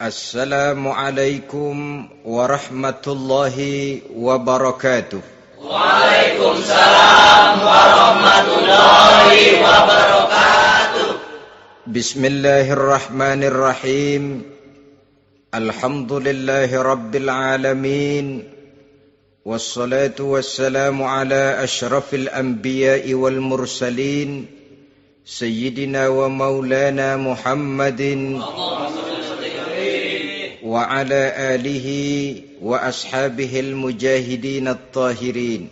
Assalamualaikum warahmatullahi wabarakatuh. Waalaikumsalam warahmatullahi wabarakatuh. Bismillahirrahmanirrahim. Alhamdulillahi rabbil alamin. Wassalatu wassalamu ala ashrafil anbiya'i wal mursalin. Sayyidina wa maulana Muhammadin wa ala alihi wa ashabihil mujahidin at-tahirin.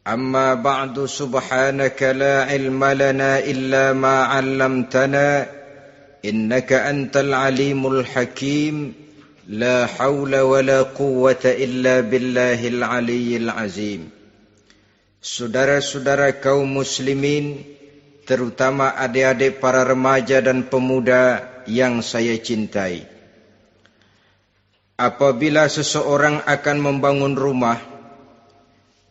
Amma ba'du, subhanaka la ilma lana illa ma 'allamtana innaka antal alimul hakim. La hawla wa la quwwata illa billahil aliyyil azim. Saudara-saudara kaum muslimin, terutama adik-adik para remaja dan pemuda yang saya cintai. Apabila seseorang akan membangun rumah,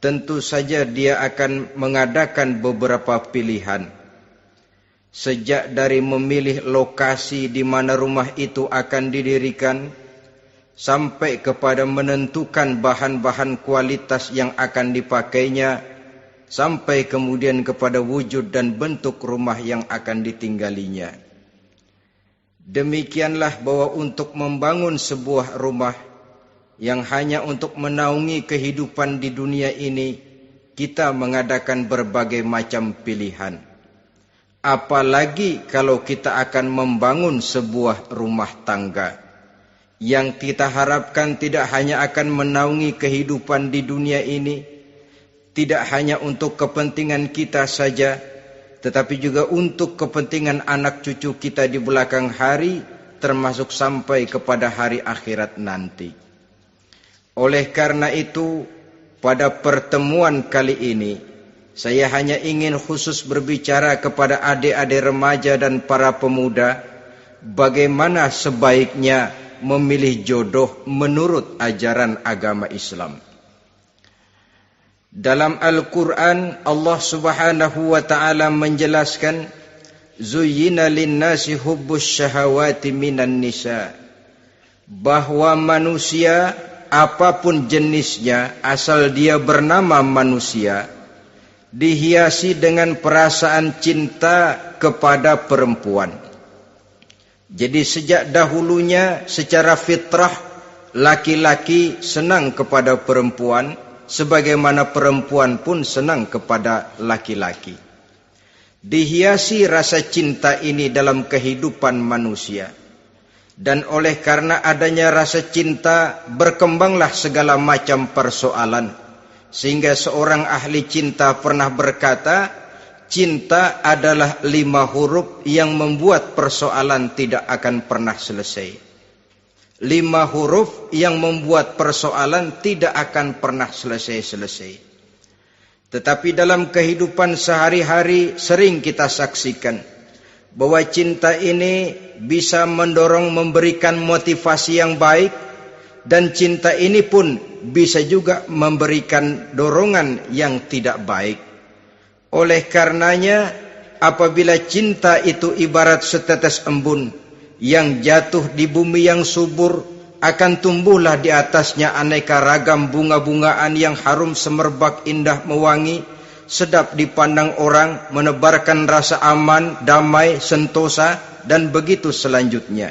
tentu saja dia akan mengadakan beberapa pilihan. Sejak dari memilih lokasi di mana rumah itu akan didirikan, sampai kepada menentukan bahan-bahan kualitas yang akan dipakainya, sampai kemudian kepada wujud dan bentuk rumah yang akan ditinggalinya. Demikianlah bahwa untuk membangun sebuah rumah yang hanya untuk menaungi kehidupan di dunia ini, kita mengadakan berbagai macam pilihan. Apalagi kalau kita akan membangun sebuah rumah tangga yang kita harapkan tidak hanya akan menaungi kehidupan di dunia ini, tidak hanya untuk kepentingan kita saja, tetapi juga untuk kepentingan anak cucu kita di belakang hari, termasuk sampai kepada hari akhirat nanti. Oleh karena itu, pada pertemuan kali ini, saya hanya ingin khusus berbicara kepada adik-adik remaja dan para pemuda, bagaimana sebaiknya memilih jodoh menurut ajaran agama Islam. Dalam Al-Quran, Allah subhanahu wa ta'ala menjelaskan, Zuyyina linnasi hubbus syahawati minan nisa. Bahwa manusia, apapun jenisnya, asal dia bernama manusia, dihiasi dengan perasaan cinta kepada perempuan. Jadi sejak dahulunya secara fitrah, laki-laki senang kepada perempuan, sebagaimana perempuan pun senang kepada laki-laki. Dihiasi rasa cinta ini dalam kehidupan manusia. Dan oleh karena adanya rasa cinta, berkembanglah segala macam persoalan. Sehingga seorang ahli cinta pernah berkata, cinta adalah 5 huruf yang membuat persoalan tidak akan pernah selesai. 5 huruf yang membuat persoalan tidak akan pernah selesai-selesai. Tetapi dalam kehidupan sehari-hari sering kita saksikan bahwa cinta ini bisa mendorong, memberikan motivasi yang baik, dan cinta ini pun bisa juga memberikan dorongan yang tidak baik. Oleh karenanya, apabila cinta itu ibarat setetes embun yang jatuh di bumi yang subur, akan tumbuhlah di atasnya aneka ragam bunga-bungaan yang harum semerbak, indah mewangi, sedap dipandang orang, menebarkan rasa aman, damai, sentosa, dan begitu selanjutnya.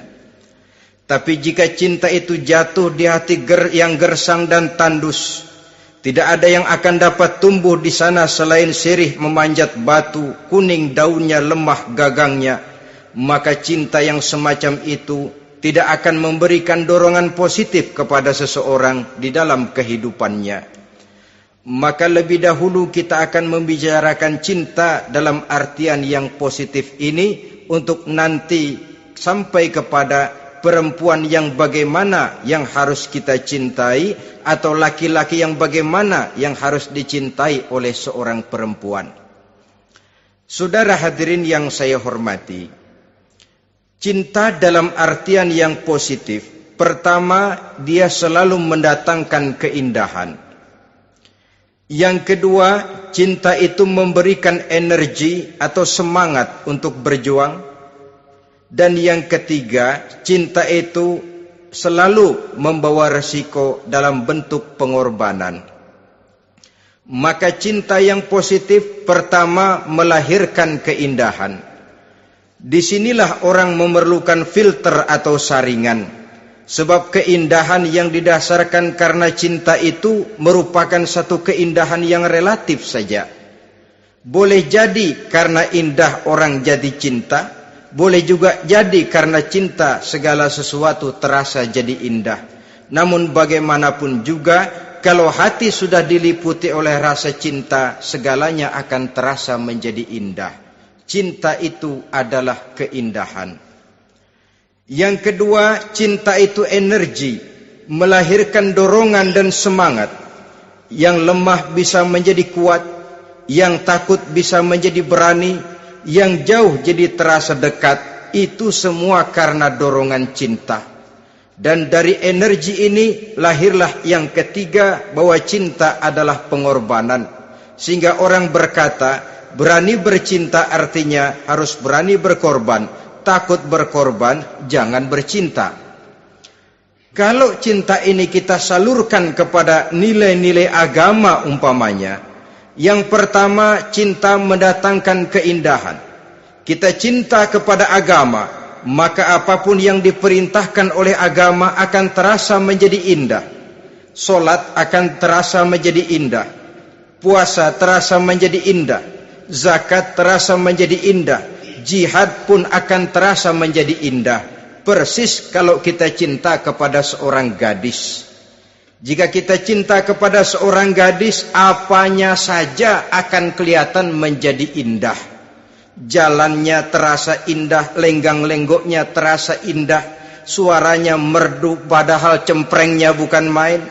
Tapi jika cinta itu jatuh di hati yang gersang dan tandus, tidak ada yang akan dapat tumbuh di sana selain sirih memanjat batu, kuning daunnya, lemah gagangnya, maka cinta yang semacam itu tidak akan memberikan dorongan positif kepada seseorang di dalam kehidupannya. Maka lebih dahulu kita akan membicarakan cinta dalam artian yang positif ini, untuk nanti sampai kepada perempuan yang bagaimana yang harus kita cintai, atau laki-laki yang bagaimana yang harus dicintai oleh seorang perempuan. Saudara hadirin yang saya hormati, cinta dalam artian yang positif, pertama, dia selalu mendatangkan keindahan. Yang kedua, cinta itu memberikan energi atau semangat untuk berjuang. Dan yang ketiga, cinta itu selalu membawa resiko dalam bentuk pengorbanan. Maka cinta yang positif pertama melahirkan keindahan. Disinilah orang memerlukan filter atau saringan. Sebab keindahan yang didasarkan karena cinta itu merupakan satu keindahan yang relatif saja. Boleh jadi karena indah orang jadi cinta, boleh juga jadi karena cinta segala sesuatu terasa jadi indah. Namun bagaimanapun juga, kalau hati sudah diliputi oleh rasa cinta, segalanya akan terasa menjadi indah. Cinta itu adalah keindahan. Yang kedua, cinta itu energi, melahirkan dorongan dan semangat. Yang lemah bisa menjadi kuat, yang takut bisa menjadi berani, yang jauh jadi terasa dekat. Itu semua karena dorongan cinta. Dan dari energi ini lahirlah yang ketiga, bahwa cinta adalah pengorbanan. Sehingga orang berkata, berani bercinta artinya harus berani berkorban. Takut berkorban, jangan bercinta. Kalau cinta ini kita salurkan kepada nilai-nilai agama umpamanya, yang pertama, cinta mendatangkan keindahan. Kita cinta kepada agama, maka apapun yang diperintahkan oleh agama akan terasa menjadi indah. Solat akan terasa menjadi indah. Puasa terasa menjadi indah. Zakat terasa menjadi indah. Jihad pun akan terasa menjadi indah. Persis kalau kita cinta kepada seorang gadis. Jika kita cinta kepada seorang gadis, apanya saja akan kelihatan menjadi indah. Jalannya terasa indah, lenggang-lenggoknya terasa indah, suaranya merdu padahal cemprengnya bukan main.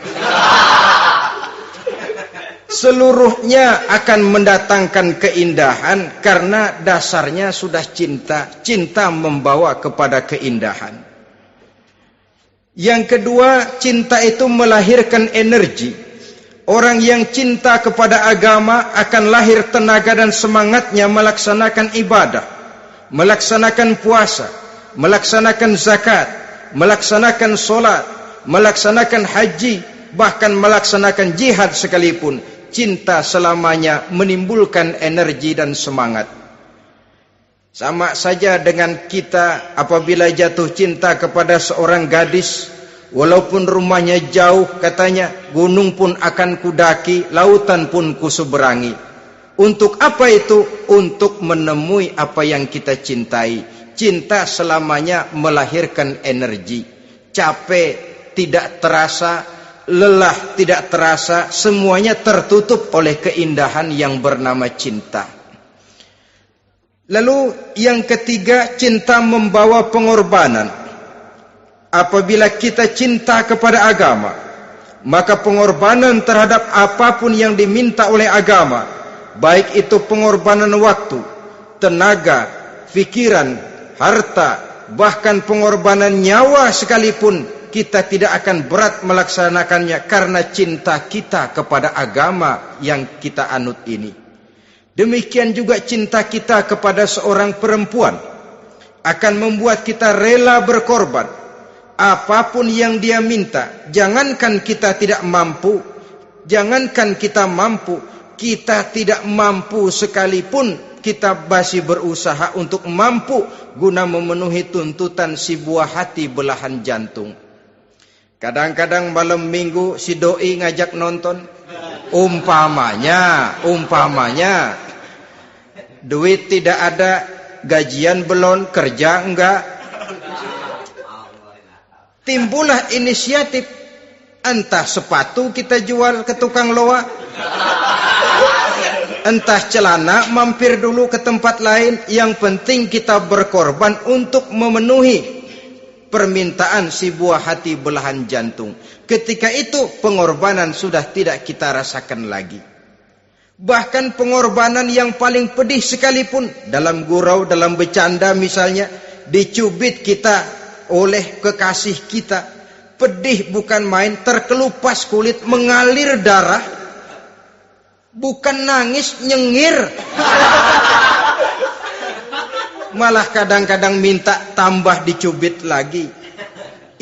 Seluruhnya akan mendatangkan keindahan karena dasarnya sudah cinta. Cinta membawa kepada keindahan. Yang kedua, cinta itu melahirkan energi. Orang yang cinta kepada agama akan lahir tenaga dan semangatnya melaksanakan ibadah, melaksanakan puasa, melaksanakan zakat, melaksanakan solat, melaksanakan haji, bahkan melaksanakan jihad sekalipun. Cinta selamanya menimbulkan energi dan semangat. Sama saja dengan kita apabila jatuh cinta kepada seorang gadis, walaupun rumahnya jauh, katanya, gunung pun akan kudaki, lautan pun kuseberangi. Untuk apa itu? Untuk menemui apa yang kita cintai. Cinta selamanya melahirkan energi. Capek tidak terasa, lelah tidak terasa, semuanya tertutup oleh keindahan yang bernama cinta. Lalu yang ketiga, cinta membawa pengorbanan. Apabila kita cinta kepada agama, maka pengorbanan terhadap apapun yang diminta oleh agama, baik itu pengorbanan waktu, tenaga, pikiran, harta, bahkan pengorbanan nyawa sekalipun, kita tidak akan berat melaksanakannya karena cinta kita kepada agama yang kita anut ini. Demikian juga cinta kita kepada seorang perempuan akan membuat kita rela berkorban. Apapun yang dia minta, jangankan kita tidak mampu, jangankan kita mampu, kita tidak mampu sekalipun, kita masih berusaha untuk mampu guna memenuhi tuntutan si buah hati belahan jantung. Kadang-kadang malam minggu si doi ngajak nonton. Umpamanya duit tidak ada, gajian belum, kerja enggak. Timbullah inisiatif, entah sepatu kita jual ke tukang loa, entah celana mampir dulu ke tempat lain. Yang penting kita berkorban untuk memenuhi permintaan si buah hati belahan jantung. Ketika itu pengorbanan sudah tidak kita rasakan lagi. Bahkan pengorbanan yang paling pedih sekalipun, dalam gurau, dalam bercanda misalnya, dicubit kita oleh kekasih kita, pedih bukan main, terkelupas kulit, mengalir darah, bukan nangis, nyengir. malah kadang-kadang minta tambah dicubit lagi.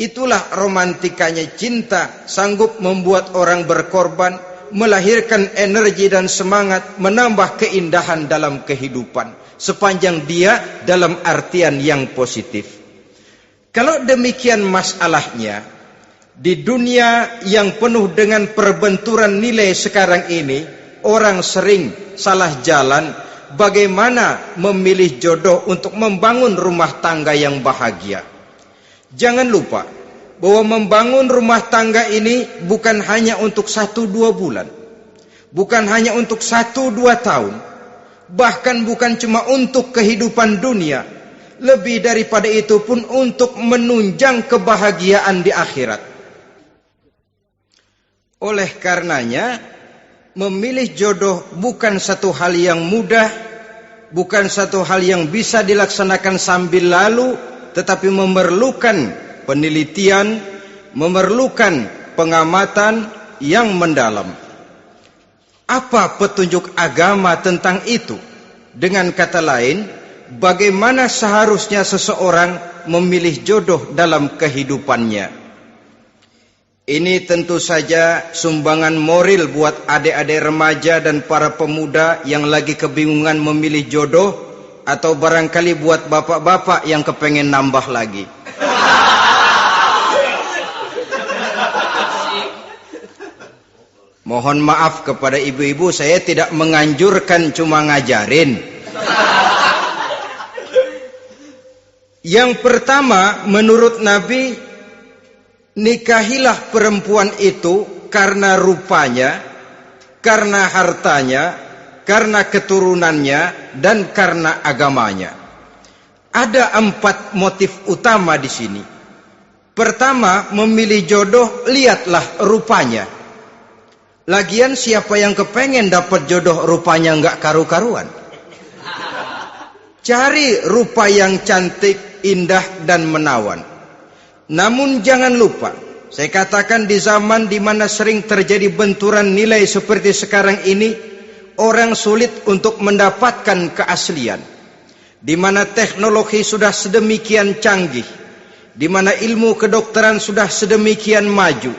Itulah romantikanya cinta, sanggup membuat orang berkorban, melahirkan energi dan semangat, menambah keindahan dalam kehidupan, sepanjang dia dalam artian yang positif. Kalau demikian masalahnya, di dunia yang penuh dengan perbenturan nilai sekarang ini, orang sering salah jalan bagaimana memilih jodoh untuk membangun rumah tangga yang bahagia. Jangan lupa bahwa membangun rumah tangga ini bukan hanya untuk 1-2 bulan, bukan hanya untuk 1-2 tahun, bahkan bukan cuma untuk kehidupan dunia. Lebih daripada itu pun untuk menunjang kebahagiaan di akhirat. Oleh karenanya, memilih jodoh bukan satu hal yang mudah, bukan satu hal yang bisa dilaksanakan sambil lalu, tetapi memerlukan penelitian, memerlukan pengamatan yang mendalam. Apa petunjuk agama tentang itu? Dengan kata lain, bagaimana seharusnya seseorang memilih jodoh dalam kehidupannya? Ini tentu saja sumbangan moral buat adik-adik remaja dan para pemuda yang lagi kebingungan memilih jodoh, atau barangkali buat bapak-bapak yang kepengen nambah lagi. Mohon maaf kepada ibu-ibu, saya tidak menganjurkan, cuma ngajarin. Yang pertama, menurut Nabi, nikahilah perempuan itu karena rupanya, karena hartanya, karena keturunannya, dan karena agamanya. Ada 4 motif utama di sini. Pertama, memilih jodoh, lihatlah rupanya. Lagian siapa yang kepengen dapat jodoh rupanya nggak karu-karuan? Cari rupa yang cantik, indah, dan menawan. Namun jangan lupa, saya katakan di zaman di mana sering terjadi benturan nilai seperti sekarang ini, orang sulit untuk mendapatkan keaslian. Di mana teknologi sudah sedemikian canggih, di mana ilmu kedokteran sudah sedemikian maju,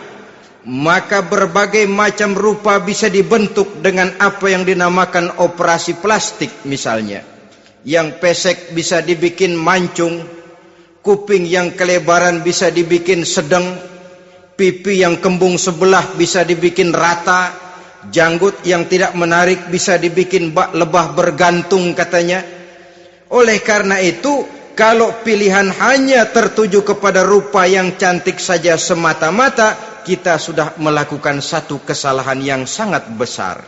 maka berbagai macam rupa bisa dibentuk dengan apa yang dinamakan operasi plastik misalnya. Yang pesek bisa dibikin mancung, kuping yang kelebaran bisa dibikin sedang, pipi yang kembung sebelah bisa dibikin rata, janggut yang tidak menarik bisa dibikin bak lebah bergantung katanya. Oleh karena itu, kalau pilihan hanya tertuju kepada rupa yang cantik saja semata-mata, kita sudah melakukan satu kesalahan yang sangat besar.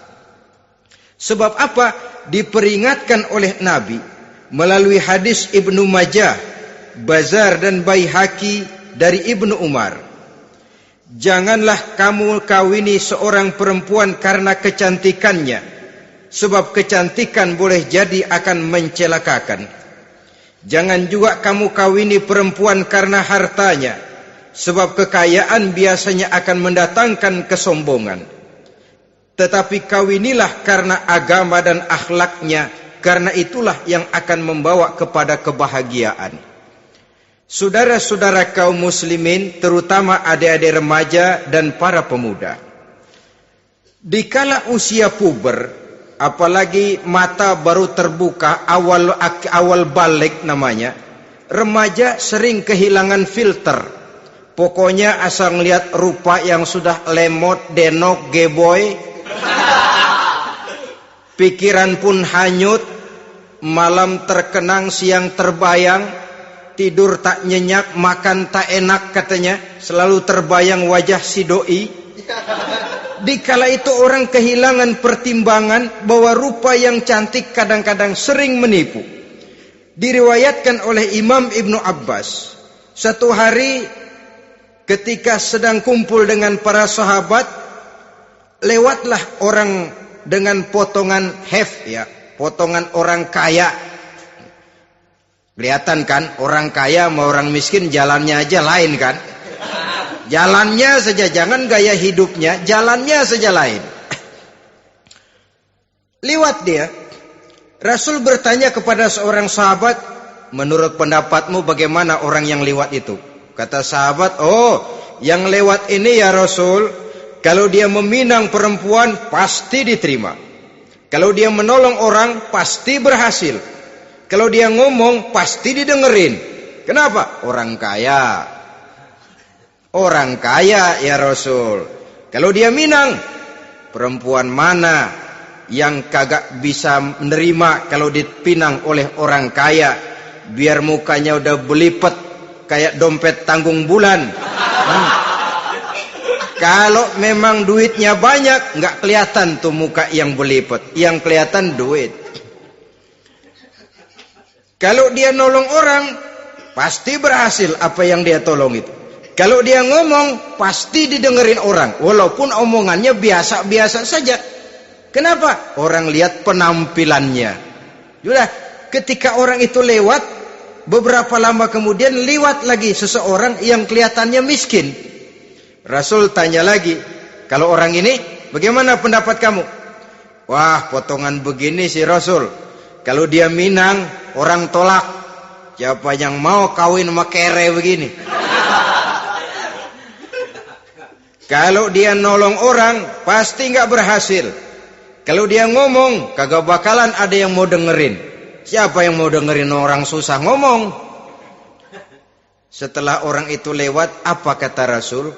Sebab apa? Diperingatkan oleh Nabi melalui hadis Ibnu Majah, Bazar dan Baihaqi dari Ibnu Umar. Janganlah kamu kawini seorang perempuan karena kecantikannya, sebab kecantikan boleh jadi akan mencelakakan. Jangan juga kamu kawini perempuan karena hartanya, sebab kekayaan biasanya akan mendatangkan kesombongan. Tetapi kawinilah karena agama dan akhlaknya, karena itulah yang akan membawa kepada kebahagiaan. Saudara-saudara kaum muslimin, terutama adik-adik remaja dan para pemuda, dikala usia puber, apalagi mata baru terbuka, awal balik namanya, remaja sering kehilangan filter. Pokoknya asal ngelihat rupa yang sudah lemot, denok, geboy, pikiran pun hanyut, malam terkenang, siang terbayang, tidur tak nyenyak, makan tak enak katanya, selalu terbayang wajah si doi. Dikala itu orang kehilangan pertimbangan bahwa rupa yang cantik kadang-kadang sering menipu. Diriwayatkan oleh Imam Ibnu Abbas, satu hari ketika sedang kumpul dengan para sahabat, lewatlah orang dengan potongan potongan orang kaya. Kelihatan kan, orang kaya sama orang miskin jalannya aja lain kan. Jalannya saja, jangan gaya hidupnya, jalannya saja lain. Liwat dia, Rasul bertanya kepada seorang sahabat, menurut pendapatmu bagaimana orang yang lewat itu? Kata sahabat, oh, yang lewat ini ya Rasul, kalau dia meminang perempuan pasti diterima. Kalau dia menolong orang pasti berhasil. Kalau dia ngomong pasti didengerin. Kenapa? Orang kaya. Orang kaya ya Rasul. Kalau dia minang, perempuan mana yang kagak bisa menerima kalau dipinang oleh orang kaya? Biar mukanya udah belipet kayak dompet tanggung bulan. Kalau memang duitnya banyak, nggak kelihatan tuh muka yang belipet, yang kelihatan duit. Kalau dia nolong orang, pasti berhasil apa yang dia tolong itu. Kalau dia ngomong, pasti didengerin orang, walaupun omongannya biasa-biasa saja. Kenapa? Orang lihat penampilannya. Sudah, ketika orang itu lewat, beberapa lama kemudian lewat lagi seseorang yang kelihatannya miskin. Rasul tanya lagi, kalau orang ini, bagaimana pendapat kamu? Wah, potongan begini sih Rasul. Kalau dia minang, orang tolak. Siapa yang mau kawin sama kere begini? Kalau dia nolong orang, pasti nggak berhasil. Kalau dia ngomong, kagak bakalan ada yang mau dengerin. Siapa yang mau dengerin orang susah ngomong? Setelah orang itu lewat, apa kata Rasul?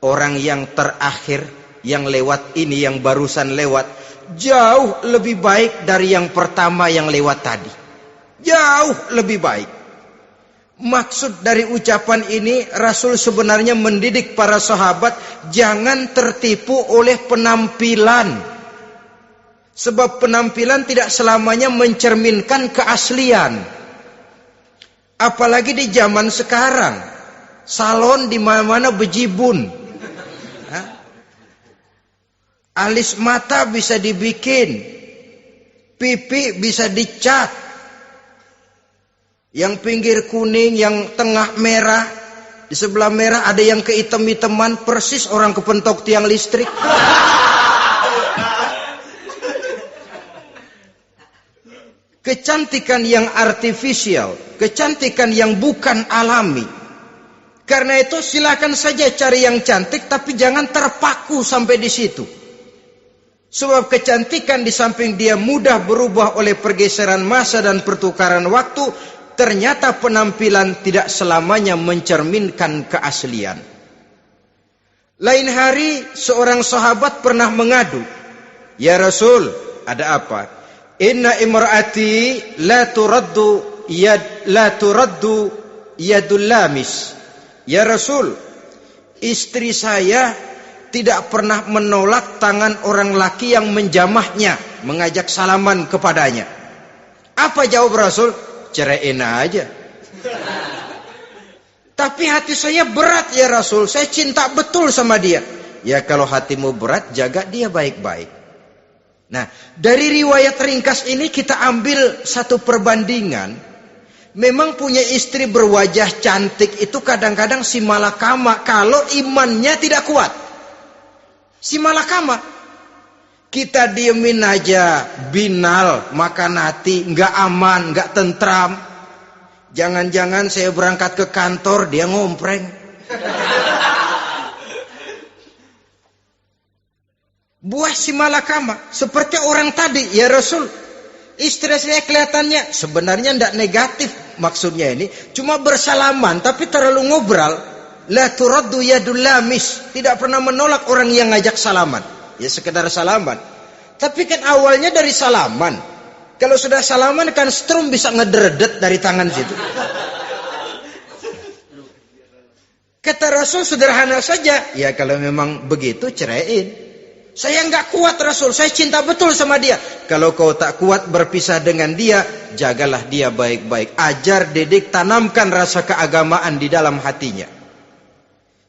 Orang yang terakhir, yang lewat ini, yang barusan lewat, jauh lebih baik dari yang pertama yang lewat tadi. Jauh lebih baik. Maksud dari ucapan ini, Rasul sebenarnya mendidik para sahabat jangan tertipu oleh penampilan. Sebab penampilan tidak selamanya mencerminkan keaslian. Apalagi di zaman sekarang, salon di mana-mana bejibun. Alis mata bisa dibikin, pipi bisa dicat. Yang pinggir kuning, yang tengah merah, di sebelah merah ada yang kehitam-hitaman, persis orang kepentok tiang listrik. Kecantikan yang artifisial, kecantikan yang bukan alami. Karena itu silakan saja cari yang cantik, tapi jangan terpaku sampai di situ. Sebab kecantikan di samping dia mudah berubah oleh pergeseran masa dan pertukaran waktu, ternyata penampilan tidak selamanya mencerminkan keaslian. Lain hari seorang sahabat pernah mengadu, "Ya Rasul, ada apa? Inna imraati la turaddu yadul lamis." Ya Rasul, istri saya tidak pernah menolak tangan orang laki yang menjamahnya, mengajak salaman kepadanya. Apa jawab Rasul? Ceraiin aja. Tapi hati saya berat ya Rasul, saya cinta betul sama dia. Ya kalau hatimu berat, jaga dia baik-baik. Nah, dari riwayat ringkas ini kita ambil satu perbandingan. Memang punya istri berwajah cantik itu kadang-kadang si malakama kalau imannya tidak kuat. Si malakama. Kita diemin aja, binal, makan hati, nggak aman, nggak tentram. Jangan-jangan saya berangkat ke kantor, dia ngompreng. Buah si malakama, seperti orang tadi, ya Rasul. Istri saya kelihatannya sebenarnya tidak negatif maksudnya ini, cuma bersalaman, tapi terlalu ngobrol. La turaddu yadul lamis, tidak pernah menolak orang yang ngajak salaman. Ya sekedar salaman. Tapi kan awalnya dari salaman. Kalau sudah salaman kan strum bisa ngederdet dari tangan situ. Kata Rasul sederhana saja. Ya kalau memang begitu ceraiin. Saya nggak kuat Rasul. Saya cinta betul sama dia. Kalau kau tak kuat berpisah dengan dia, jagalah dia baik-baik. Ajar, didik, tanamkan rasa keagamaan di dalam hatinya.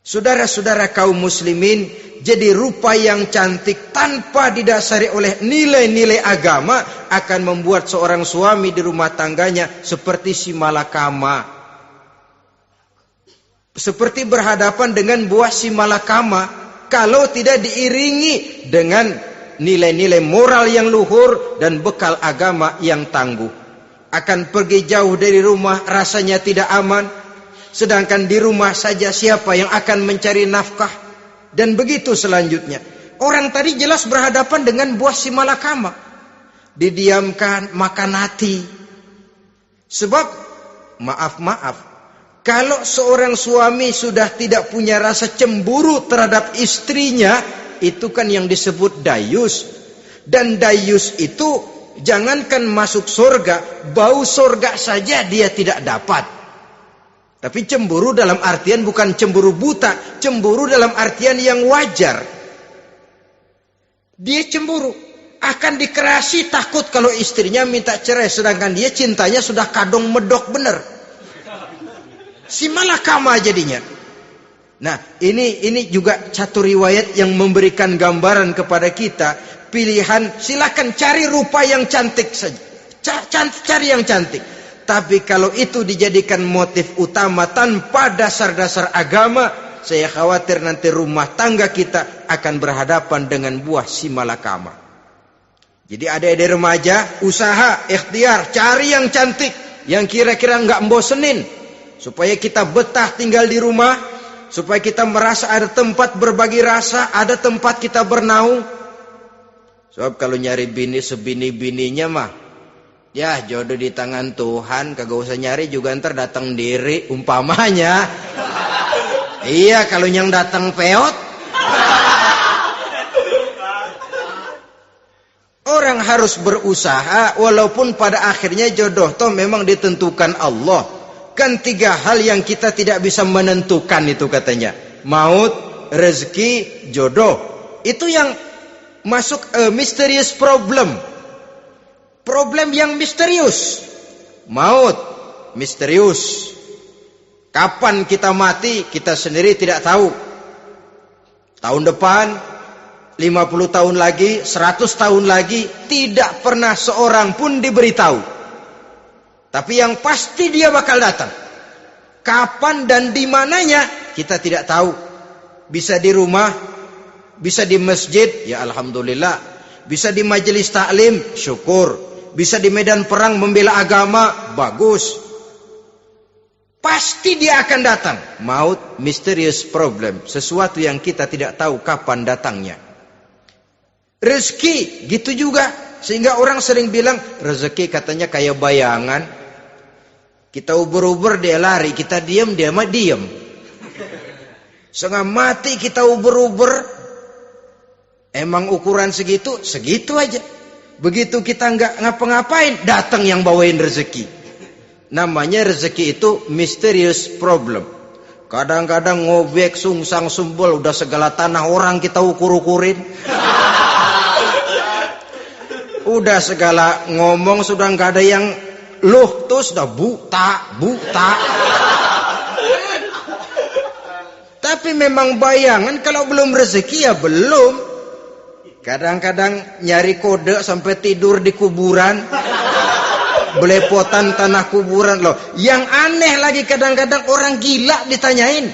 Saudara-saudara kaum muslimin, jadi rupa yang cantik tanpa didasari oleh nilai-nilai agama akan membuat seorang suami di rumah tangganya seperti si malakama. Seperti berhadapan dengan buah si malakama kalau tidak diiringi dengan nilai-nilai moral yang luhur dan bekal agama yang tangguh. akan pergi jauh dari rumah rasanya tidak aman. Sedangkan di rumah saja siapa yang akan mencari nafkah? Dan begitu selanjutnya. Orang tadi jelas berhadapan dengan buah si malakama. Didiamkan, makan hati. Sebab, maaf, kalau seorang suami sudah tidak punya rasa cemburu terhadap istrinya, itu kan yang disebut dayus. Dan dayus itu, jangankan masuk surga, bau surga saja dia tidak dapat. Tapi cemburu dalam artian bukan cemburu buta, cemburu dalam artian yang wajar. Dia cemburu, akan dikerasi takut kalau istrinya minta cerai, sedangkan dia cintanya sudah kadung medok bener. Si malakama jadinya. Nah, ini juga satu riwayat yang memberikan gambaran kepada kita. Pilihan, silakan cari rupa yang cantik saja. Cari yang cantik. Tapi kalau itu dijadikan motif utama tanpa dasar-dasar agama, saya khawatir nanti rumah tangga kita akan berhadapan dengan buah si malakama. Jadi adik-adik remaja, usaha, ikhtiar, cari yang cantik, yang kira-kira nggak membosenin, supaya kita betah tinggal di rumah, supaya kita merasa ada tempat berbagi rasa, ada tempat kita bernaung. Sebab kalau nyari bini sebini-bininya mah, ya jodoh di tangan Tuhan, kagak usah nyari juga ntar datang diri umpamanya. Iya, kalau yang datang peot. Orang harus berusaha walaupun pada akhirnya jodoh toh memang ditentukan Allah. Kan 3 hal yang kita tidak bisa menentukan itu katanya. Maut, rezeki, jodoh. Itu yang masuk mysterious problem. Problem yang misterius. Maut, misterius. Kapan kita mati, kita sendiri tidak tahu. Tahun depan, 50 tahun lagi, 100 tahun lagi, tidak pernah seorang pun diberitahu. Tapi yang pasti dia bakal datang. Kapan dan di mananya, kita tidak tahu. Bisa di rumah, bisa di masjid, ya alhamdulillah. Bisa di majelis taklim, syukur. Bisa di medan perang membela agama, bagus. Pasti dia akan datang. Maut, mysterious problem. Sesuatu yang kita tidak tahu kapan datangnya. Rezeki, gitu juga. Sehingga orang sering bilang, rezeki katanya kayak bayangan. Kita uber-uber, dia lari. Kita diam, dia mah diam. Setengah mati kita uber-uber. Emang ukuran segitu, segitu aja. Begitu kita nggak ngapa-ngapain, datang yang bawain rezeki. Namanya rezeki itu mysterious problem. Kadang-kadang ngobek, sungsang, sumbul, udah segala tanah orang kita ukur-ukurin. Udah segala ngomong sudah nggak ada yang loh, tuh sudah buta. Tapi memang bayangan, kalau belum rezeki ya belum. Kadang-kadang nyari kode sampai tidur di kuburan. Belepotan tanah kuburan loh. Yang aneh lagi kadang-kadang orang gila ditanyain.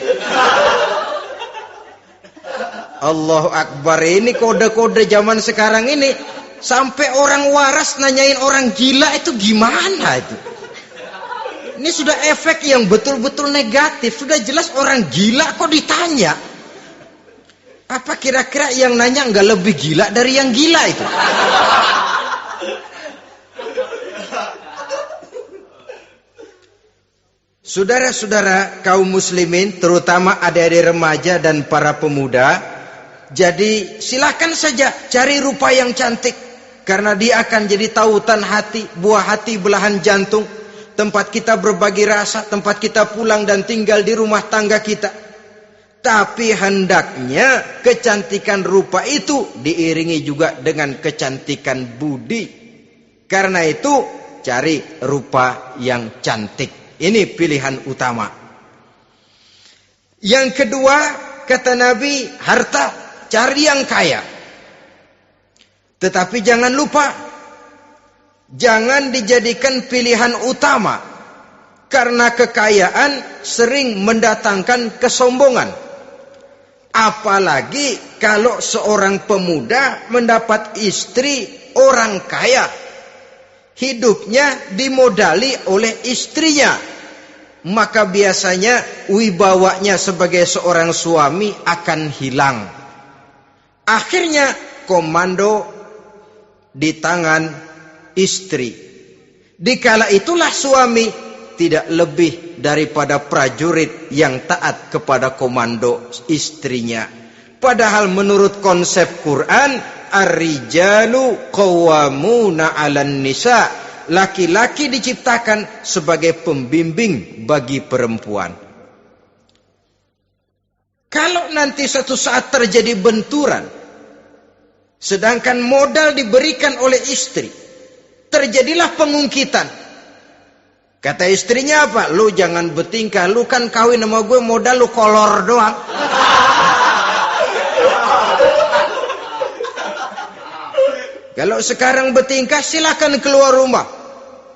Allahu Akbar, ini kode-kode zaman sekarang ini. Sampai orang waras nanyain orang gila itu gimana itu. Ini sudah efek yang betul-betul negatif. Sudah jelas orang gila kok ditanya. Apa kira-kira yang nanya nggak lebih gila dari yang gila itu? Saudara-saudara kaum muslimin, terutama adik-adik remaja dan para pemuda, jadi silakan saja cari rupa yang cantik, karena dia akan jadi tautan hati, buah hati belahan jantung, tempat kita berbagi rasa, tempat kita pulang dan tinggal di rumah tangga kita. Tapi hendaknya kecantikan rupa itu diiringi juga dengan kecantikan budi. Karena itu cari rupa yang cantik. Ini pilihan utama. Yang kedua, kata Nabi, harta, cari yang kaya. Tetapi jangan lupa, jangan dijadikan pilihan utama. Karena kekayaan sering mendatangkan kesombongan. Apalagi kalau seorang pemuda mendapat istri orang kaya. hidupnya dimodali oleh istrinya, maka biasanya wibawanya sebagai seorang suami akan hilang. Akhirnya komando di tangan istri. Dikala itulah suami tidak lebih daripada prajurit yang taat kepada komando istrinya. Padahal menurut konsep Quran, ar-rijalu qawwamuna 'alan nisa, laki-laki diciptakan sebagai pembimbing bagi perempuan. Kalau nanti suatu saat terjadi benturan, sedangkan modal diberikan oleh istri, terjadilah pengungkitan. Kata istrinya apa? Lu jangan bertingkah, lu kan kawin sama gue modal lu kolor doang. Kalau sekarang bertingkah silakan keluar rumah.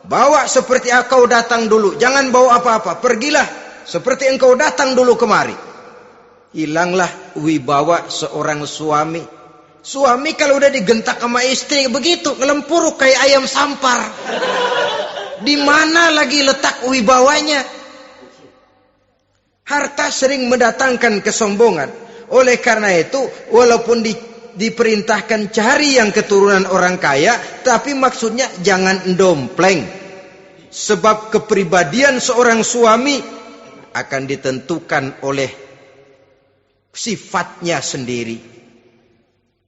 Bawa seperti engkau datang dulu. Jangan bawa apa-apa. Pergilah seperti engkau datang dulu kemari. Hilanglah wibawa seorang suami. Suami kalau udah digentak sama istri begitu, ngelempuruk kayak ayam sampar. Di mana lagi letak wibawanya? Harta sering mendatangkan kesombongan. Oleh karena itu, walaupun diperintahkan cari yang keturunan orang kaya, tapi maksudnya jangan dompleng. Sebab kepribadian seorang suami akan ditentukan oleh sifatnya sendiri.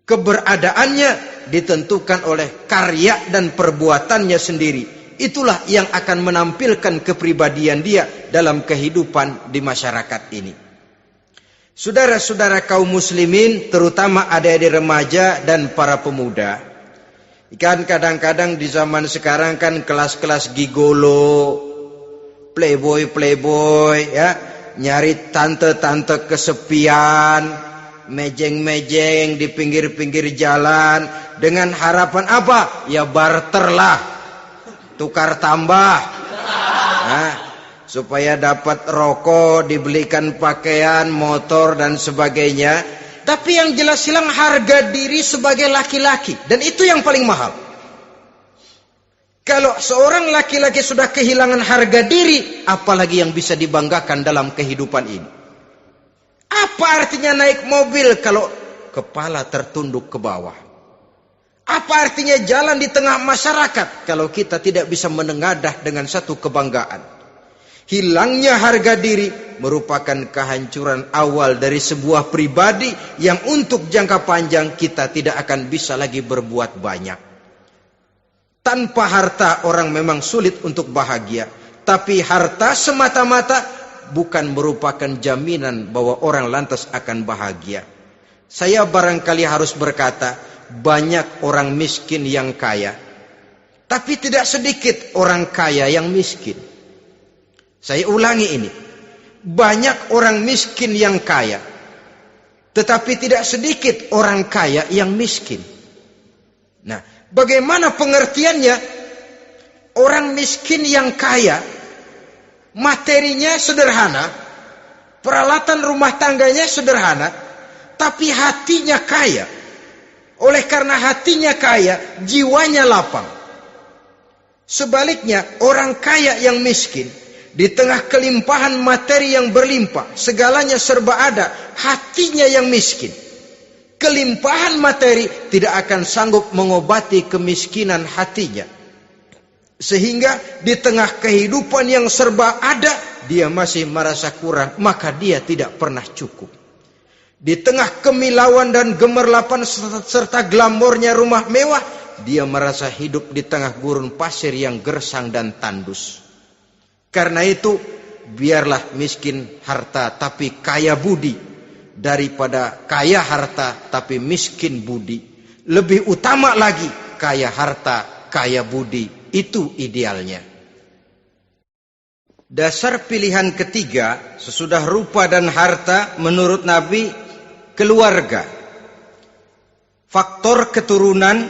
Keberadaannya ditentukan oleh karya dan perbuatannya sendiri. Itulah yang akan menampilkan kepribadian dia dalam kehidupan di masyarakat ini. Saudara-saudara kaum muslimin, terutama adik-adik remaja dan para pemuda, kan kadang-kadang di zaman sekarang kan kelas-kelas gigolo, playboy ya, nyari tante-tante kesepian, mejeng-mejeng di pinggir-pinggir jalan dengan harapan apa? Ya barterlah, tukar tambah. Nah, supaya dapat rokok, dibelikan pakaian, motor dan sebagainya. Tapi yang jelas hilang harga diri sebagai laki-laki, dan itu yang paling mahal. Kalau seorang laki-laki sudah kehilangan harga diri, apalagi yang bisa dibanggakan dalam kehidupan ini? Apa artinya naik mobil kalau kepala tertunduk ke bawah? Apa artinya jalan di tengah masyarakat kalau kita tidak bisa menengadah dengan satu kebanggaan? Hilangnya harga diri merupakan kehancuran awal dari sebuah pribadi yang untuk jangka panjang kita tidak akan bisa lagi berbuat banyak. Tanpa harta orang memang sulit untuk bahagia, tapi harta semata-mata bukan merupakan jaminan bahwa orang lantas akan bahagia. Saya barangkali harus berkata, banyak orang miskin yang kaya, tapi tidak sedikit orang kaya yang miskin. Saya ulangi ini. Banyak orang miskin yang kaya, tetapi tidak sedikit orang kaya yang miskin. Nah, bagaimana pengertiannya? Orang miskin yang kaya, materinya sederhana, peralatan rumah tangganya sederhana, tapi hatinya kaya. Oleh karena hatinya kaya, jiwanya lapang. Sebaliknya, orang kaya yang miskin, di tengah kelimpahan materi yang berlimpah, segalanya serba ada, hatinya yang miskin. Kelimpahan materi tidak akan sanggup mengobati kemiskinan hatinya. Sehingga di tengah kehidupan yang serba ada, dia masih merasa kurang, maka dia tidak pernah cukup. Di tengah kemilauan dan gemerlapan serta glamornya rumah mewah, dia merasa hidup di tengah gurun pasir yang gersang dan tandus. Karena itu, biarlah miskin harta tapi kaya budi, daripada kaya harta tapi miskin budi. Lebih utama lagi, kaya harta, kaya budi. Itu idealnya. Dasar pilihan ketiga, sesudah rupa dan harta, menurut Nabi, keluarga. Faktor keturunan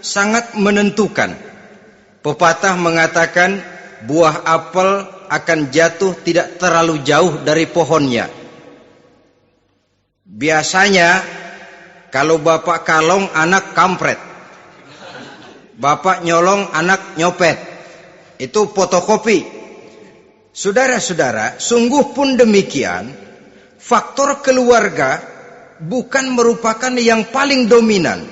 sangat menentukan. Pepatah mengatakan, buah apel akan jatuh tidak terlalu jauh dari pohonnya. Biasanya kalau bapak kalong, anak kampret. Bapak nyolong, anak nyopet. Itu fotokopi. Saudara-saudara, sungguh pun demikian, faktor keluarga bukan merupakan yang paling dominan,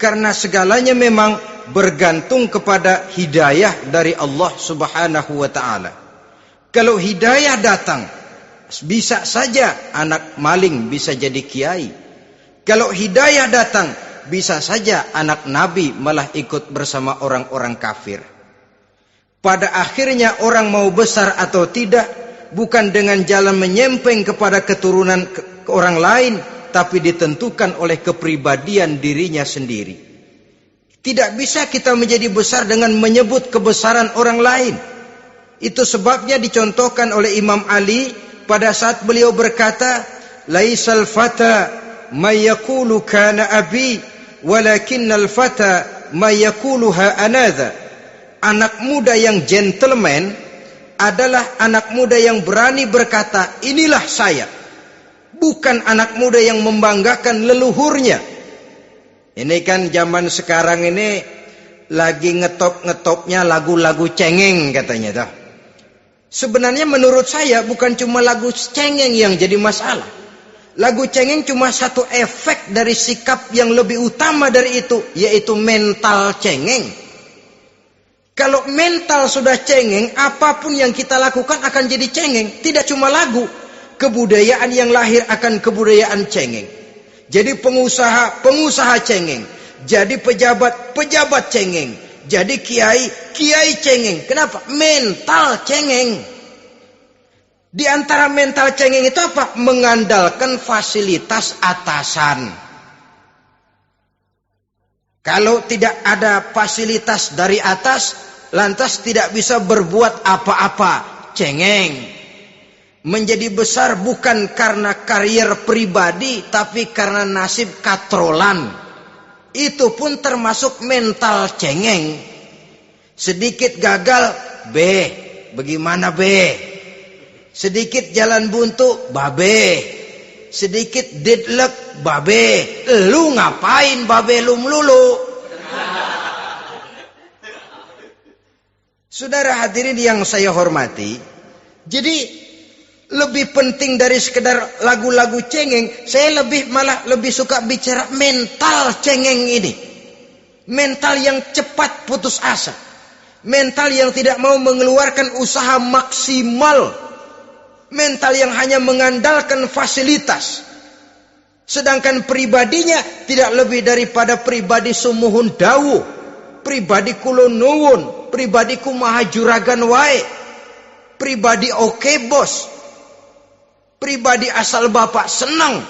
karena segalanya memang bergantung kepada hidayah dari Allah Subhanahu wa ta'ala. Kalau hidayah datang, bisa saja anak maling bisa jadi kiai. Kalau hidayah datang, bisa saja anak nabi malah ikut bersama orang-orang kafir. Pada akhirnya orang mau besar atau tidak bukan dengan jalan menyempeng kepada keturunan orang lain, tapi ditentukan oleh kepribadian dirinya sendiri. Tidak bisa kita menjadi besar dengan menyebut kebesaran orang lain. Itu sebabnya dicontohkan oleh Imam Ali pada saat beliau berkata, "Laisal fata may yaqulu kana abi, walakinnal fata may yaquluha anadha." Anak muda yang gentleman adalah anak muda yang berani berkata, "Inilah saya." Bukan anak muda yang membanggakan leluhurnya. Ini kan zaman sekarang ini lagi ngetop-ngetopnya lagu-lagu cengeng katanya dah. Sebenarnya menurut saya bukan cuma lagu cengeng yang jadi masalah. Lagu cengeng cuma satu efek dari sikap yang lebih utama dari itu, yaitu mental cengeng. Kalau mental sudah cengeng, apapun yang kita lakukan akan jadi cengeng. Tidak cuma lagu, kebudayaan yang lahir akan kebudayaan cengeng. Jadi pengusaha cengeng. Jadi pejabat cengeng. Jadi kiai cengeng. Kenapa? Mental cengeng. Di antara mental cengeng itu apa? Mengandalkan fasilitas atasan. Kalau tidak ada fasilitas dari atas, lantas tidak bisa berbuat apa-apa. Cengeng. Menjadi besar bukan karena karier pribadi, tapi karena nasib katrolan. Itu pun termasuk mental cengeng. Sedikit gagal, bagaimana sedikit jalan buntu, sedikit deadlock, lu ngapain lu melulu? Saudara hadirin yang saya hormati, jadi lebih penting dari sekedar lagu-lagu cengeng, saya malah lebih suka bicara mental cengeng ini. Mental yang cepat putus asa. Mental yang tidak mau mengeluarkan usaha maksimal. Mental yang hanya mengandalkan fasilitas. Sedangkan pribadinya tidak lebih daripada pribadi sumuhun dawuh, pribadi kulo nuwun, pribadi kumaha juragan wae, pribadi oke bos, pribadi asal bapak senang.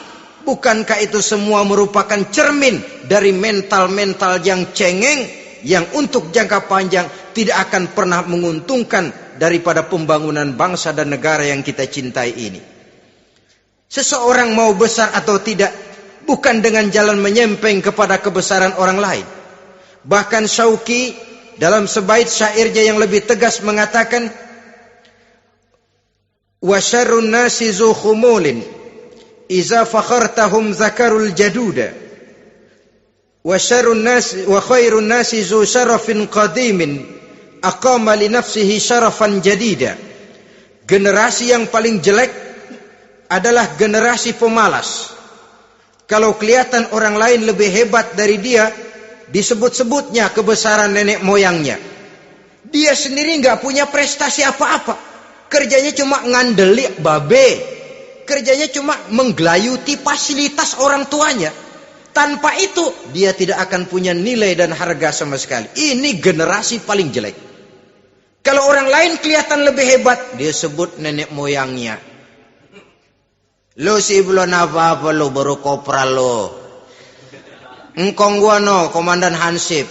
Bukankah itu semua merupakan cermin dari mental-mental yang cengeng, yang untuk jangka panjang tidak akan pernah menguntungkan daripada pembangunan bangsa dan negara yang kita cintai ini. Seseorang mau besar atau tidak bukan dengan jalan menyempeng kepada kebesaran orang lain. Bahkan Syauqi dalam sebaik syairnya yang lebih tegas mengatakan, wa syarrun nasi zu khumulin iza fakhartahum zakarul jaduda wa syarrun nasi wa khairun nasi zu syarafin qadimin aqama li nafsihi syarafan jadida. Generasi yang paling jelek adalah generasi pemalas. Kalau kelihatan orang lain lebih hebat dari dia, disebut-sebutnya kebesaran nenek moyangnya. Dia sendiri nggak punya prestasi apa-apa. Kerjanya cuma ngandeli kerjanya cuma menggelayuti fasilitas orang tuanya. Tanpa itu dia tidak akan punya nilai dan harga sama sekali. Ini generasi paling jelek. Kalau orang lain kelihatan lebih hebat, dia sebut nenek moyangnya. Lo sih belum apa-apa, lo baru kopral lo. Engkong gua no, komandan Hansip.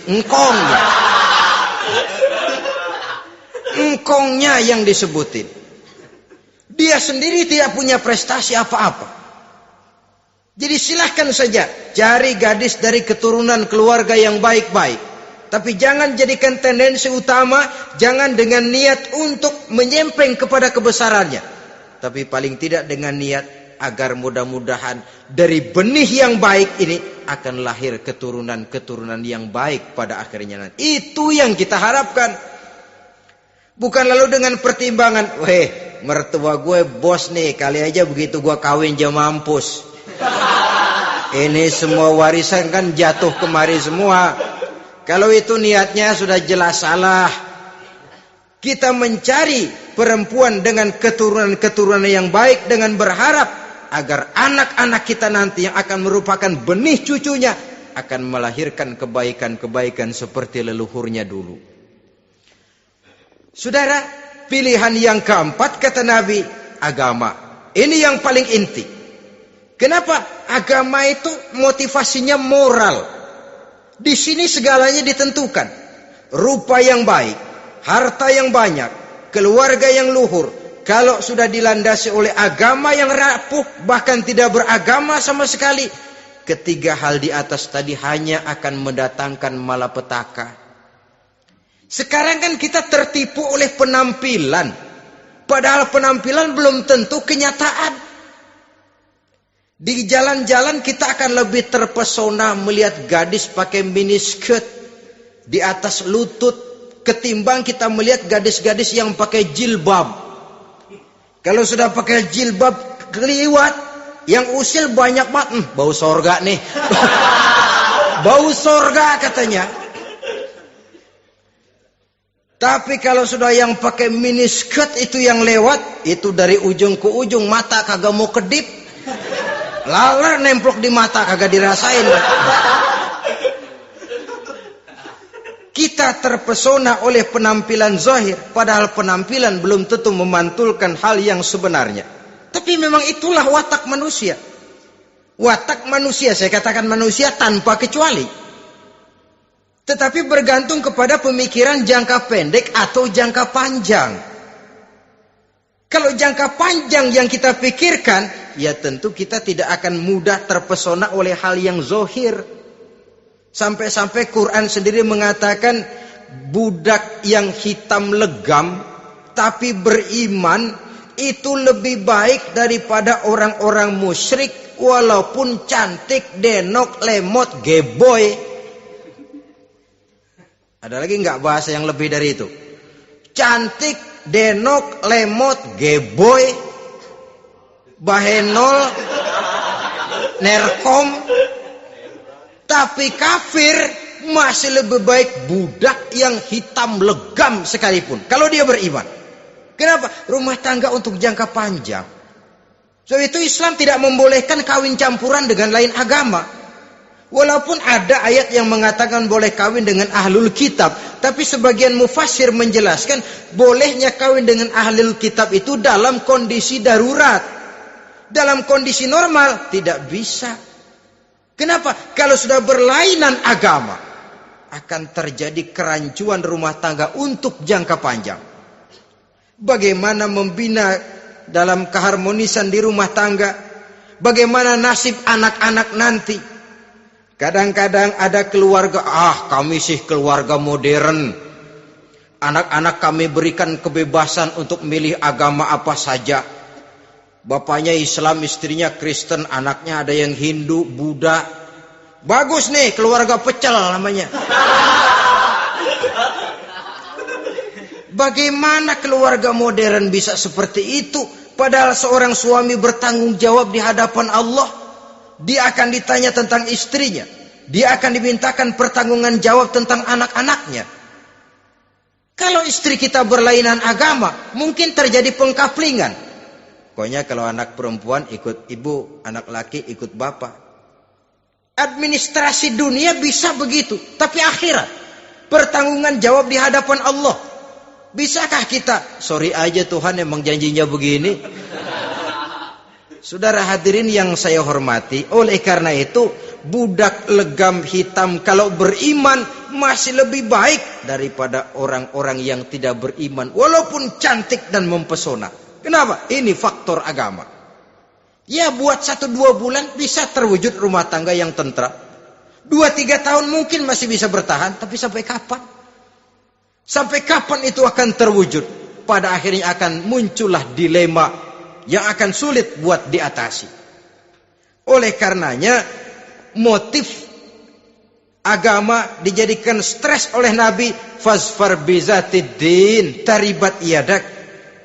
Engkongnya yang disebutin. Dia sendiri tidak punya prestasi apa-apa. Jadi silahkan saja cari gadis dari keturunan keluarga yang baik-baik. Tapi jangan jadikan tendensi utama, jangan dengan niat untuk menyempeng kepada kebesarannya. Tapi paling tidak dengan niat agar mudah-mudahan dari benih yang baik ini akan lahir keturunan-keturunan yang baik pada akhirnya nanti. Itu yang kita harapkan. Bukan lalu dengan pertimbangan, weh mertua gue bos nih, kali aja begitu gue kawin dia mampus. Ini semua warisan kan jatuh kemari semua. Kalau itu niatnya sudah jelas salah. Kita mencari perempuan dengan keturunan-keturunan yang baik dengan berharap agar anak-anak kita nanti yang akan merupakan benih cucunya akan melahirkan kebaikan-kebaikan seperti leluhurnya dulu. Saudara, pilihan yang keempat kata Nabi, agama. Ini yang paling inti. Kenapa? Agama itu motivasinya moral. Di sini segalanya ditentukan. Rupa yang baik, harta yang banyak, keluarga yang luhur. Kalau sudah dilandasi oleh agama yang rapuh, bahkan tidak beragama sama sekali, ketiga hal di atas tadi hanya akan mendatangkan malapetaka. Sekarang kan kita tertipu oleh penampilan, padahal penampilan belum tentu kenyataan. Di jalan-jalan kita akan lebih terpesona melihat gadis pakai miniskirt di atas lutut ketimbang kita melihat gadis-gadis yang pakai jilbab. Kalau sudah pakai jilbab keliwat, yang usil banyak banget, bau sorga nih. Bau sorga katanya. Tapi kalau sudah yang pakai miniskirt itu yang lewat, itu dari ujung ke ujung mata kagak mau kedip. Laler nemplok di mata kagak dirasain. Kita terpesona oleh penampilan zahir, padahal penampilan belum tentu memantulkan hal yang sebenarnya. Tapi memang itulah watak manusia. Watak manusia, saya katakan manusia tanpa kecuali. Tetapi bergantung kepada pemikiran jangka pendek atau jangka panjang. Kalau jangka panjang yang kita pikirkan, ya tentu kita tidak akan mudah terpesona oleh hal yang zahir. Sampai-sampai Quran sendiri mengatakan budak yang hitam legam tapi beriman itu lebih baik daripada orang-orang musyrik walaupun cantik, denok, lemot, geboy. Ada lagi nggak bahasa yang lebih dari itu? Cantik, denok, lemot, geboy, bahenol, nerkom. Tapi kafir masih lebih baik budak yang hitam legam sekalipun. Kalau dia beriman. Kenapa? Rumah tangga untuk jangka panjang. Sebab itu Islam tidak membolehkan kawin campuran dengan lain agama. Walaupun ada ayat yang mengatakan boleh kawin dengan ahlul kitab. Tapi sebagian mufassir menjelaskan bolehnya kawin dengan ahlul kitab itu dalam kondisi darurat. Dalam kondisi normal tidak bisa. Kenapa? Kalau sudah berlainan agama, akan terjadi kerancuan rumah tangga untuk jangka panjang. Bagaimana membina dalam keharmonisan di rumah tangga? Bagaimana nasib anak-anak nanti? Kadang-kadang ada keluarga, kami sih keluarga modern. Anak-anak kami berikan kebebasan untuk milih agama apa saja. Bapaknya Islam, istrinya Kristen, anaknya ada yang Hindu, Buddha. Bagus nih, keluarga pecel namanya. Bagaimana keluarga modern bisa seperti itu? Padahal seorang suami bertanggung jawab di hadapan Allah. Dia akan ditanya tentang istrinya. Dia akan dimintakan pertanggungan jawab tentang anak-anaknya. Kalau istri kita berlainan agama, mungkin terjadi pengkaplingan. Pokoknya kalau anak perempuan ikut ibu, anak laki ikut bapak. Administrasi dunia bisa begitu. Tapi akhirat, pertanggungan jawab di hadapan Allah. Bisakah kita? Sorry aja Tuhan emang janjinya begini. Saudara hadirin yang saya hormati, oleh karena itu budak legam hitam kalau beriman masih lebih baik daripada orang-orang yang tidak beriman walaupun cantik dan mempesona. Kenapa? Ini faktor agama. Ya buat 1-2 bulan bisa terwujud rumah tangga yang tentram. 2-3 tahun mungkin masih bisa bertahan, tapi sampai kapan? Sampai kapan itu akan terwujud? Pada akhirnya akan muncullah dilema yang akan sulit buat diatasi. Oleh karenanya motif agama dijadikan stres oleh Nabi. Fasfar bizatiddin taribat yadak.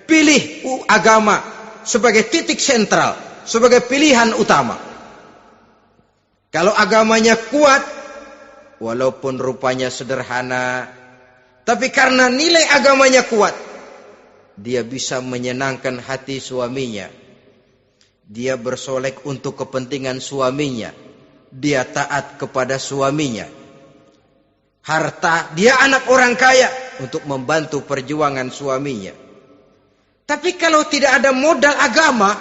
Pilih agama sebagai titik sentral, sebagai pilihan utama. Kalau agamanya kuat, walaupun rupanya sederhana, tapi karena nilai agamanya kuat, dia bisa menyenangkan hati suaminya. Dia bersolek untuk kepentingan suaminya. Dia taat kepada suaminya. Harta, dia anak orang kaya untuk membantu perjuangan suaminya. Tapi kalau tidak ada modal agama,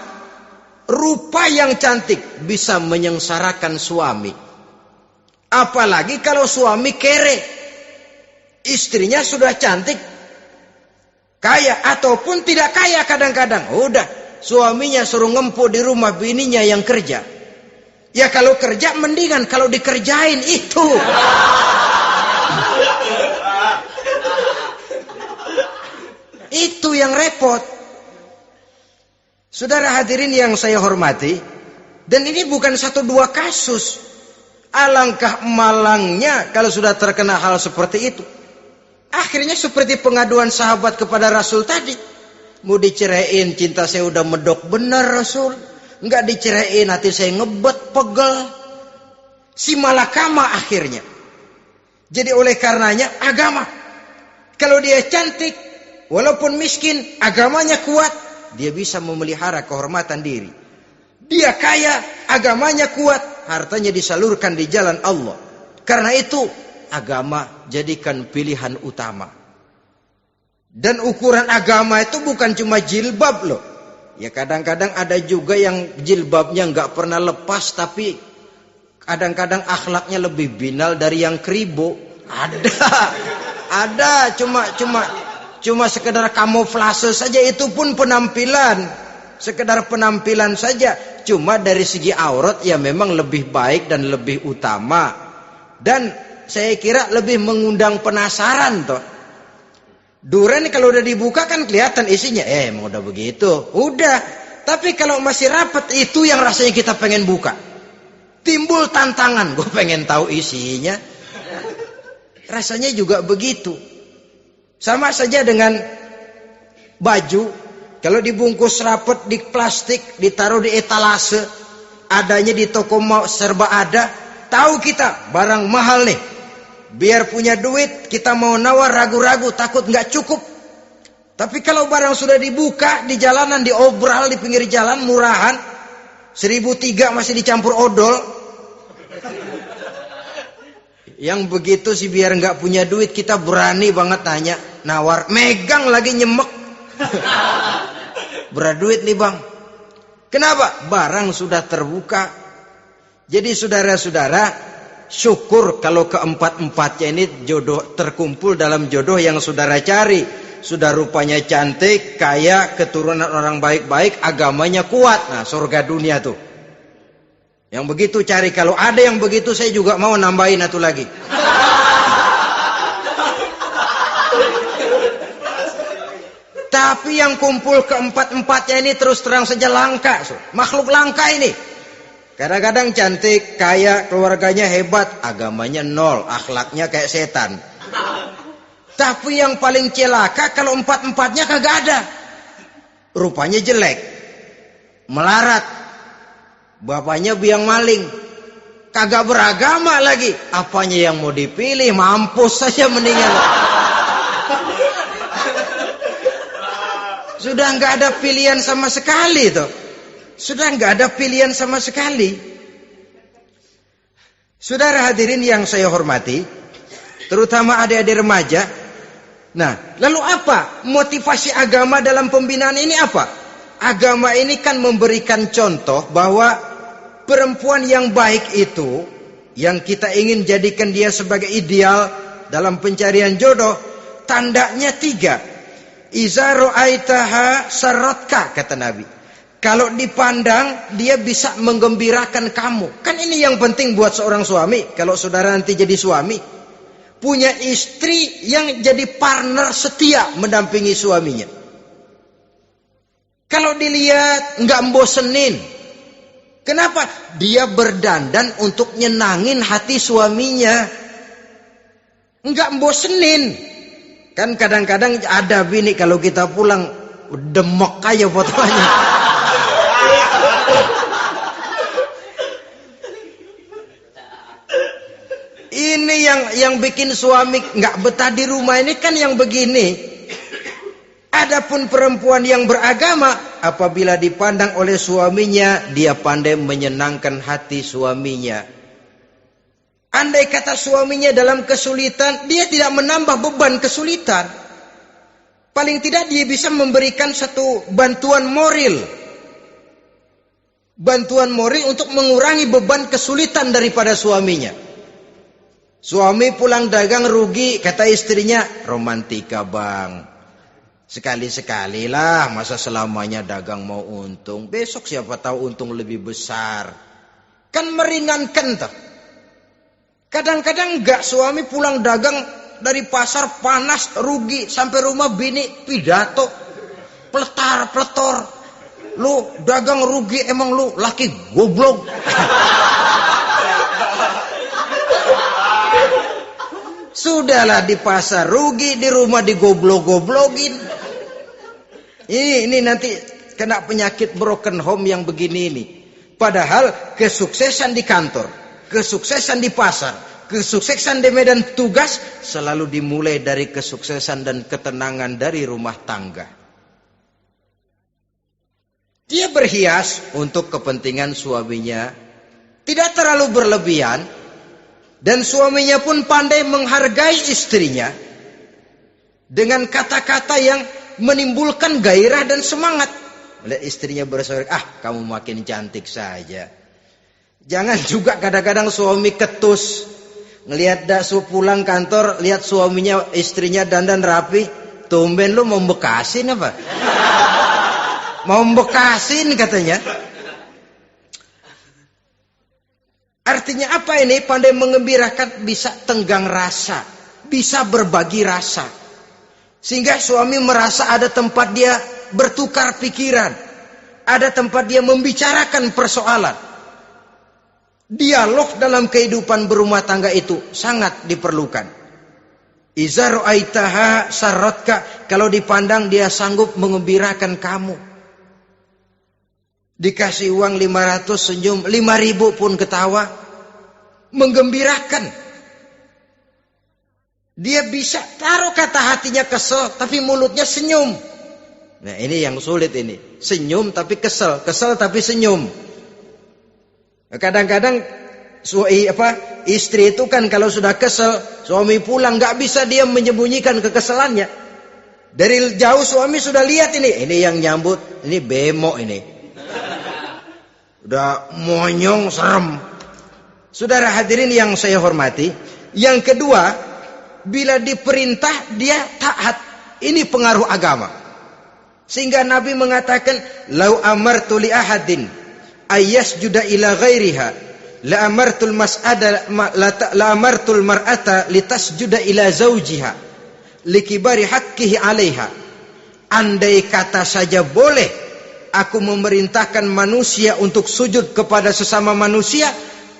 rupa yang cantik bisa menyengsarakan suami. Apalagi kalau suami kere. Istrinya sudah cantik, kaya ataupun tidak kaya kadang-kadang. Udah, suaminya suruh ngempuk di rumah, bininya yang kerja. Ya kalau kerja mendingan kalau dikerjain itu. Itu yang repot. Saudara hadirin yang saya hormati, dan ini bukan 1-2 kasus. Alangkah malangnya kalau sudah terkena hal seperti itu. Akhirnya seperti pengaduan sahabat kepada Rasul tadi. Mau diceraiin, cinta saya udah medok benar Rasul. Enggak diceraiin, hati saya ngebet, pegel. Si malakama akhirnya. Jadi oleh karenanya agama. Kalau dia cantik, walaupun miskin, agamanya kuat, dia bisa memelihara kehormatan diri. Dia kaya, agamanya kuat, hartanya disalurkan di jalan Allah. Karena itu, agama jadikan pilihan utama. Dan ukuran agama itu bukan cuma jilbab loh. Ya kadang-kadang ada juga yang jilbabnya nggak pernah lepas, tapi kadang-kadang akhlaknya lebih binal dari yang kribo. Ada cuma sekedar kamuflase saja, itu pun penampilan, sekedar penampilan saja. Cuma dari segi aurat ya memang lebih baik dan lebih utama, dan saya kira lebih mengundang penasaran toh. Duren kalau udah dibuka kan kelihatan isinya, emang udah begitu, udah. Tapi kalau masih rapat, itu yang rasanya kita pengen buka. Timbul tantangan, gue pengen tahu isinya. Rasanya juga begitu. Sama saja dengan baju, kalau dibungkus rapat di plastik, ditaruh di etalase, adanya di toko serba ada, tahu kita barang mahal nih. Biar punya duit, kita mau nawar ragu-ragu, takut nggak cukup. Tapi kalau barang sudah dibuka di jalanan, diobral di pinggir jalan, murahan, 1.003 masih dicampur odol. Yang begitu sih biar nggak punya duit, kita berani banget tanya, nawar, megang lagi nyemek. Berat duit nih bang. Kenapa? Barang sudah terbuka. Jadi saudara-saudara, syukur kalau keempat-empatnya ini jodoh terkumpul dalam jodoh yang saudara cari. Sudah rupanya cantik, kaya, keturunan orang baik-baik, agamanya kuat. Nah, surga dunia tuh. Yang begitu cari. Kalau ada yang begitu, saya juga mau nambahin satu lagi. Tapi yang kumpul keempat-empatnya ini terus terang saja langka. Makhluk langka ini. Kadang-kadang cantik, kaya, keluarganya hebat, agamanya nol, akhlaknya kayak setan. Tapi yang paling celaka kalau empat-empatnya kagak ada. Rupanya jelek, melarat, bapaknya biang maling, kagak beragama lagi. Apanya yang mau dipilih? Mampus saja mendingan. Sudah nggak ada pilihan sama sekali tuh. Sudah nggak ada pilihan sama sekali. Saudara hadirin yang saya hormati, terutama adik-adik remaja. Nah, lalu apa motivasi agama dalam pembinaan ini apa? Agama ini kan memberikan contoh bahwa perempuan yang baik itu, yang kita ingin jadikan dia sebagai ideal dalam pencarian jodoh, tandanya 3. Iza ra'aitaha sarratka, kata Nabi. Kalau dipandang, dia bisa menggembirakan kamu. Kan ini yang penting buat seorang suami. Kalau saudara nanti jadi suami, punya istri yang jadi partner setia mendampingi suaminya. Kalau dilihat nggak bosenin. Kenapa? Dia berdandan untuk nyenangin hati suaminya. Nggak bosenin. Kan kadang-kadang ada bini kalau kita pulang demok aja fotonya. Ini yang bikin suami nggak betah di rumah ini kan yang begini. Adapun perempuan yang beragama, apabila dipandang oleh suaminya, dia pandai menyenangkan hati suaminya. Andai kata suaminya dalam kesulitan, dia tidak menambah beban kesulitan. Paling tidak dia bisa memberikan satu bantuan moral. Bantuan moral untuk mengurangi beban kesulitan daripada suaminya. Suami pulang dagang rugi, kata istrinya, romantika bang. Sekali-sekali lah, masa selamanya dagang mau untung. Besok siapa tahu untung lebih besar. Kan meringankan tuh. Kadang-kadang enggak, suami pulang dagang dari pasar panas, rugi. Sampai rumah bini pidato. Pletar-pletor. Lu dagang rugi, emang lu laki goblok. Sudahlah di pasar rugi, di rumah digoblok-goblokin. Ini nanti kena penyakit broken home yang begini ini. Padahal kesuksesan di kantor, kesuksesan di pasar, kesuksesan di medan tugas selalu dimulai dari kesuksesan dan ketenangan dari rumah tangga. Dia berhias untuk kepentingan suaminya, tidak terlalu berlebihan, dan suaminya pun pandai menghargai istrinya dengan kata-kata yang menimbulkan gairah dan semangat. Melihat istrinya bersorak, kamu makin cantik saja. Jangan juga kadang-kadang suami ketus. Ngelihat daksu pulang kantor, lihat suaminya, istrinya dandan rapi. Tumben lu mau bekasin apa? Mau bekasin katanya. Artinya apa ini? Pandai mengembirakan, bisa tenggang rasa, bisa berbagi rasa. Sehingga suami merasa ada tempat dia bertukar pikiran. Ada tempat dia membicarakan persoalan. Dialog dalam kehidupan berumah tangga itu sangat diperlukan. Iza ra'aitaha sarratka, kalau dipandang dia sanggup mengembirakan kamu. Dikasih uang 500 senyum, 5.000 pun ketawa. Menggembirakan. Dia bisa taruh kata hatinya kesel, tapi mulutnya senyum. Nah ini yang sulit ini. Senyum tapi kesel, kesel tapi senyum. Kadang-kadang istri itu kan kalau sudah kesel, suami pulang nggak bisa dia menyembunyikan kekesalannya. Dari jauh suami sudah lihat ini yang nyambut, ini bemo ini. Udah monyong serem. Saudara hadirin yang saya hormati, yang kedua, bila diperintah dia taat. Ini pengaruh agama. Sehingga Nabi mengatakan, "Lau amartu li ahadin ayyasjuda ila ghairiha, la amartul mar'ata litasjuda ila zawjiha likibari haqqihi 'alaiha." Andai kata saja boleh aku memerintahkan manusia untuk sujud kepada sesama manusia,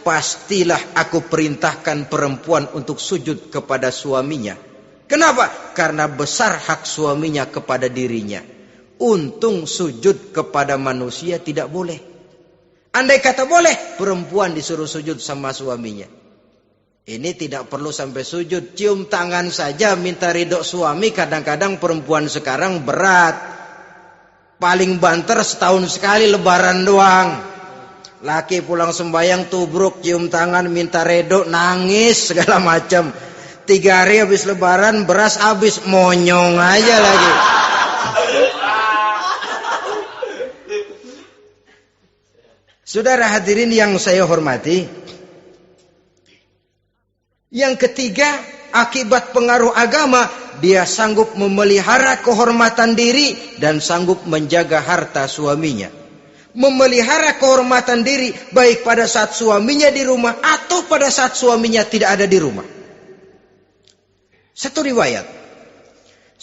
pastilah aku perintahkan perempuan untuk sujud kepada suaminya. Kenapa? Karena besar hak suaminya kepada dirinya. Untung sujud kepada manusia tidak boleh. Andai kata boleh, perempuan disuruh sujud sama suaminya. Ini tidak perlu sampai sujud, cium tangan saja minta ridho suami. Kadang-kadang perempuan sekarang berat. Paling banter setahun sekali lebaran doang. Laki pulang sembahyang tubruk, cium tangan, minta redo, nangis segala macam. 3 hari habis lebaran, beras habis, monyong aja lagi. Saudara hadirin yang saya hormati, yang ketiga, akibat pengaruh agama, dia sanggup memelihara kehormatan diri dan sanggup menjaga harta suaminya. Memelihara kehormatan diri baik pada saat suaminya di rumah atau pada saat suaminya tidak ada di rumah. Satu riwayat,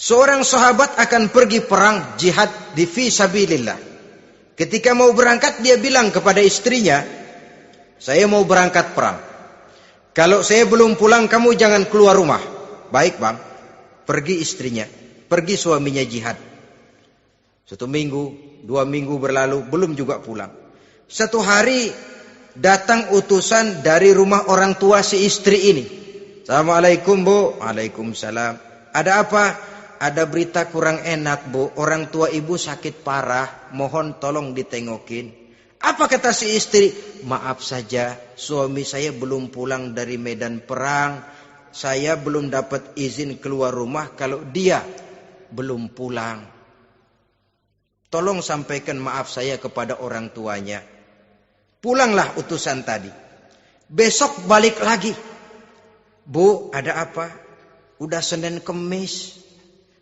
Seorang sahabat akan pergi perang jihad di fi sabilillah. Ketika mau berangkat dia bilang kepada istrinya, saya mau berangkat perang. Kalau saya belum pulang kamu jangan keluar rumah. Baik bang. Pergi istrinya, pergi suaminya jihad. 1 minggu, 2 minggu berlalu, belum juga pulang. Satu hari datang utusan dari rumah orang tua si istri ini. Assalamualaikum bu. Waalaikumsalam. Ada apa? Ada berita kurang enak bu. Orang tua ibu sakit parah. Mohon tolong ditengokin. Apa kata si istri? Maaf saja, suami saya belum pulang dari medan perang. Saya belum dapat izin keluar rumah kalau dia belum pulang. Tolong sampaikan maaf saya kepada orang tuanya. Pulanglah utusan tadi. Besok balik lagi. Bu, ada apa? Udah Senin Kemis.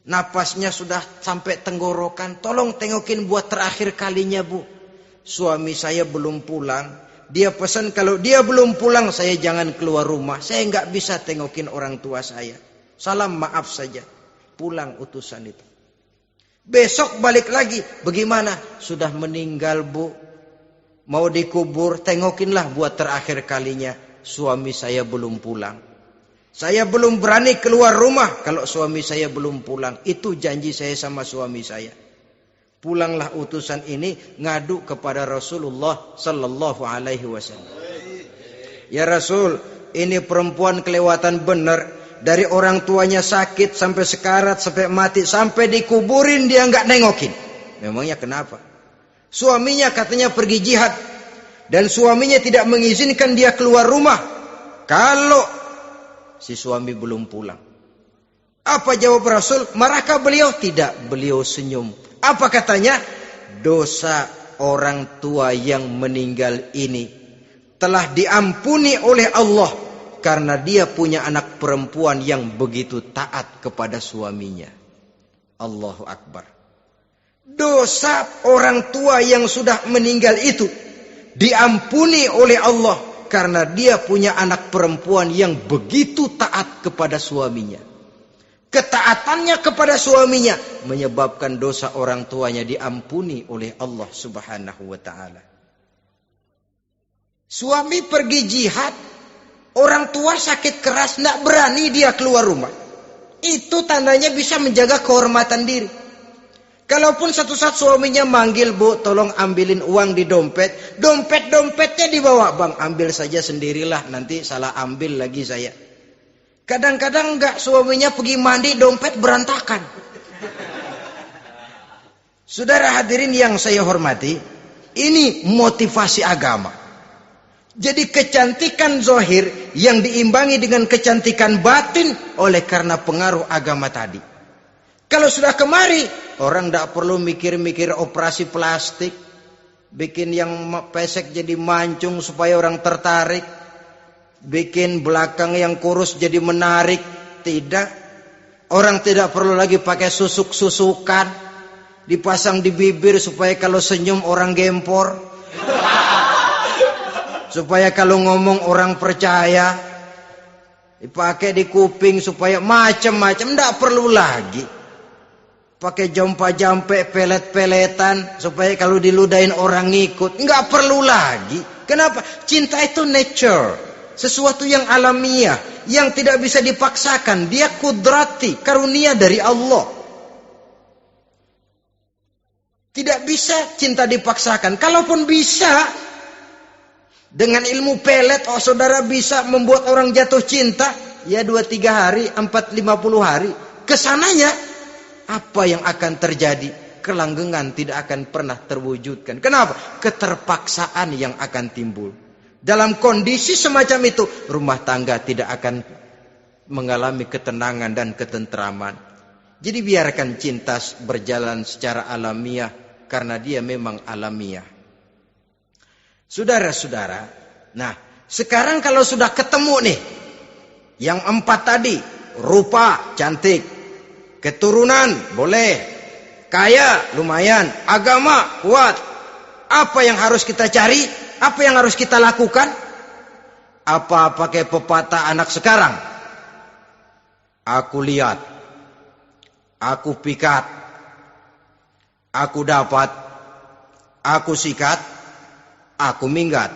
Napasnya sudah sampai tenggorokan. Tolong tengokin buat terakhir kalinya bu. Suami saya belum pulang. Dia pesan kalau dia belum pulang saya jangan keluar rumah. Saya nggak bisa tengokin orang tua saya. Salam maaf saja. Pulang utusan itu. Besok balik lagi. Bagaimana? Sudah meninggal bu. Mau dikubur. Tengokinlah buat terakhir kalinya. Suami saya belum pulang. Saya belum berani keluar rumah kalau suami saya belum pulang. Itu janji saya sama suami saya. Pulanglah utusan ini ngadu kepada Rasulullah sallallahu alaihi wasallam. Ya Rasul, ini perempuan kelewatan benar. Dari orang tuanya sakit sampai sekarat, sampai mati, sampai dikuburin dia nggak nengokin. Memangnya kenapa? Suaminya katanya pergi jihad dan suaminya tidak mengizinkan dia keluar rumah kalau si suami belum pulang. Apa jawab Rasul? Marahkah beliau? Tidak, beliau senyum. Apa katanya? Dosa orang tua yang meninggal ini telah diampuni oleh Allah karena dia punya anak perempuan yang begitu taat kepada suaminya. Allahu Akbar. Dosa orang tua yang sudah meninggal itu diampuni oleh Allah karena dia punya anak perempuan yang begitu taat kepada suaminya. Ketaatannya kepada suaminya menyebabkan dosa orang tuanya diampuni oleh Allah Subhanahu wa taala. Suami pergi jihad, orang tua sakit keras, tidak berani dia keluar rumah. Itu tandanya bisa menjaga kehormatan diri. Kalaupun satu saat suaminya manggil, bu tolong ambilin uang di dompet. Dompetnya dibawa, bang ambil saja sendirilah, nanti salah ambil lagi saya. Kadang-kadang enggak, suaminya pergi mandi, dompet berantakan. Saudara hadirin yang saya hormati, ini motivasi agama. Jadi kecantikan zahir yang diimbangi dengan kecantikan batin oleh karena pengaruh agama tadi. Kalau sudah kemari, orang enggak perlu mikir-mikir operasi plastik, bikin yang pesek jadi mancung supaya orang tertarik. Bikin belakang yang kurus jadi menarik. Tidak. Orang tidak perlu lagi pakai susuk-susukan. Dipasang di bibir supaya kalau senyum orang gempor. Supaya kalau ngomong orang percaya. Dipakai di kuping supaya macam-macam. Tidak perlu lagi. Pakai jompa-jampe, pelet-peletan. Supaya kalau diludahin orang ngikut. Tidak perlu lagi. Kenapa? Cinta itu nature. Sesuatu yang alamiah, yang tidak bisa dipaksakan. Dia kudrati, karunia dari Allah. Tidak bisa cinta dipaksakan. Kalaupun bisa, dengan ilmu pelet, oh saudara bisa membuat orang jatuh cinta. Ya 2-3 hari, 4-50 hari. Kesananya, apa yang akan terjadi? Kelanggengan tidak akan pernah terwujudkan. Kenapa? Keterpaksaan yang akan timbul. Dalam kondisi semacam itu, rumah tangga tidak akan mengalami ketenangan dan ketentraman. Jadi biarkan cinta berjalan secara alamiah, karena dia memang alamiah. Saudara-saudara, nah sekarang kalau sudah ketemu nih, yang 4 tadi, rupa cantik, keturunan boleh, kaya lumayan, agama kuat. Apa yang harus kita cari? Apa yang harus kita lakukan? Apa pakai pepatah anak sekarang? Aku lihat aku pikat, aku dapat, aku sikat, aku minggat.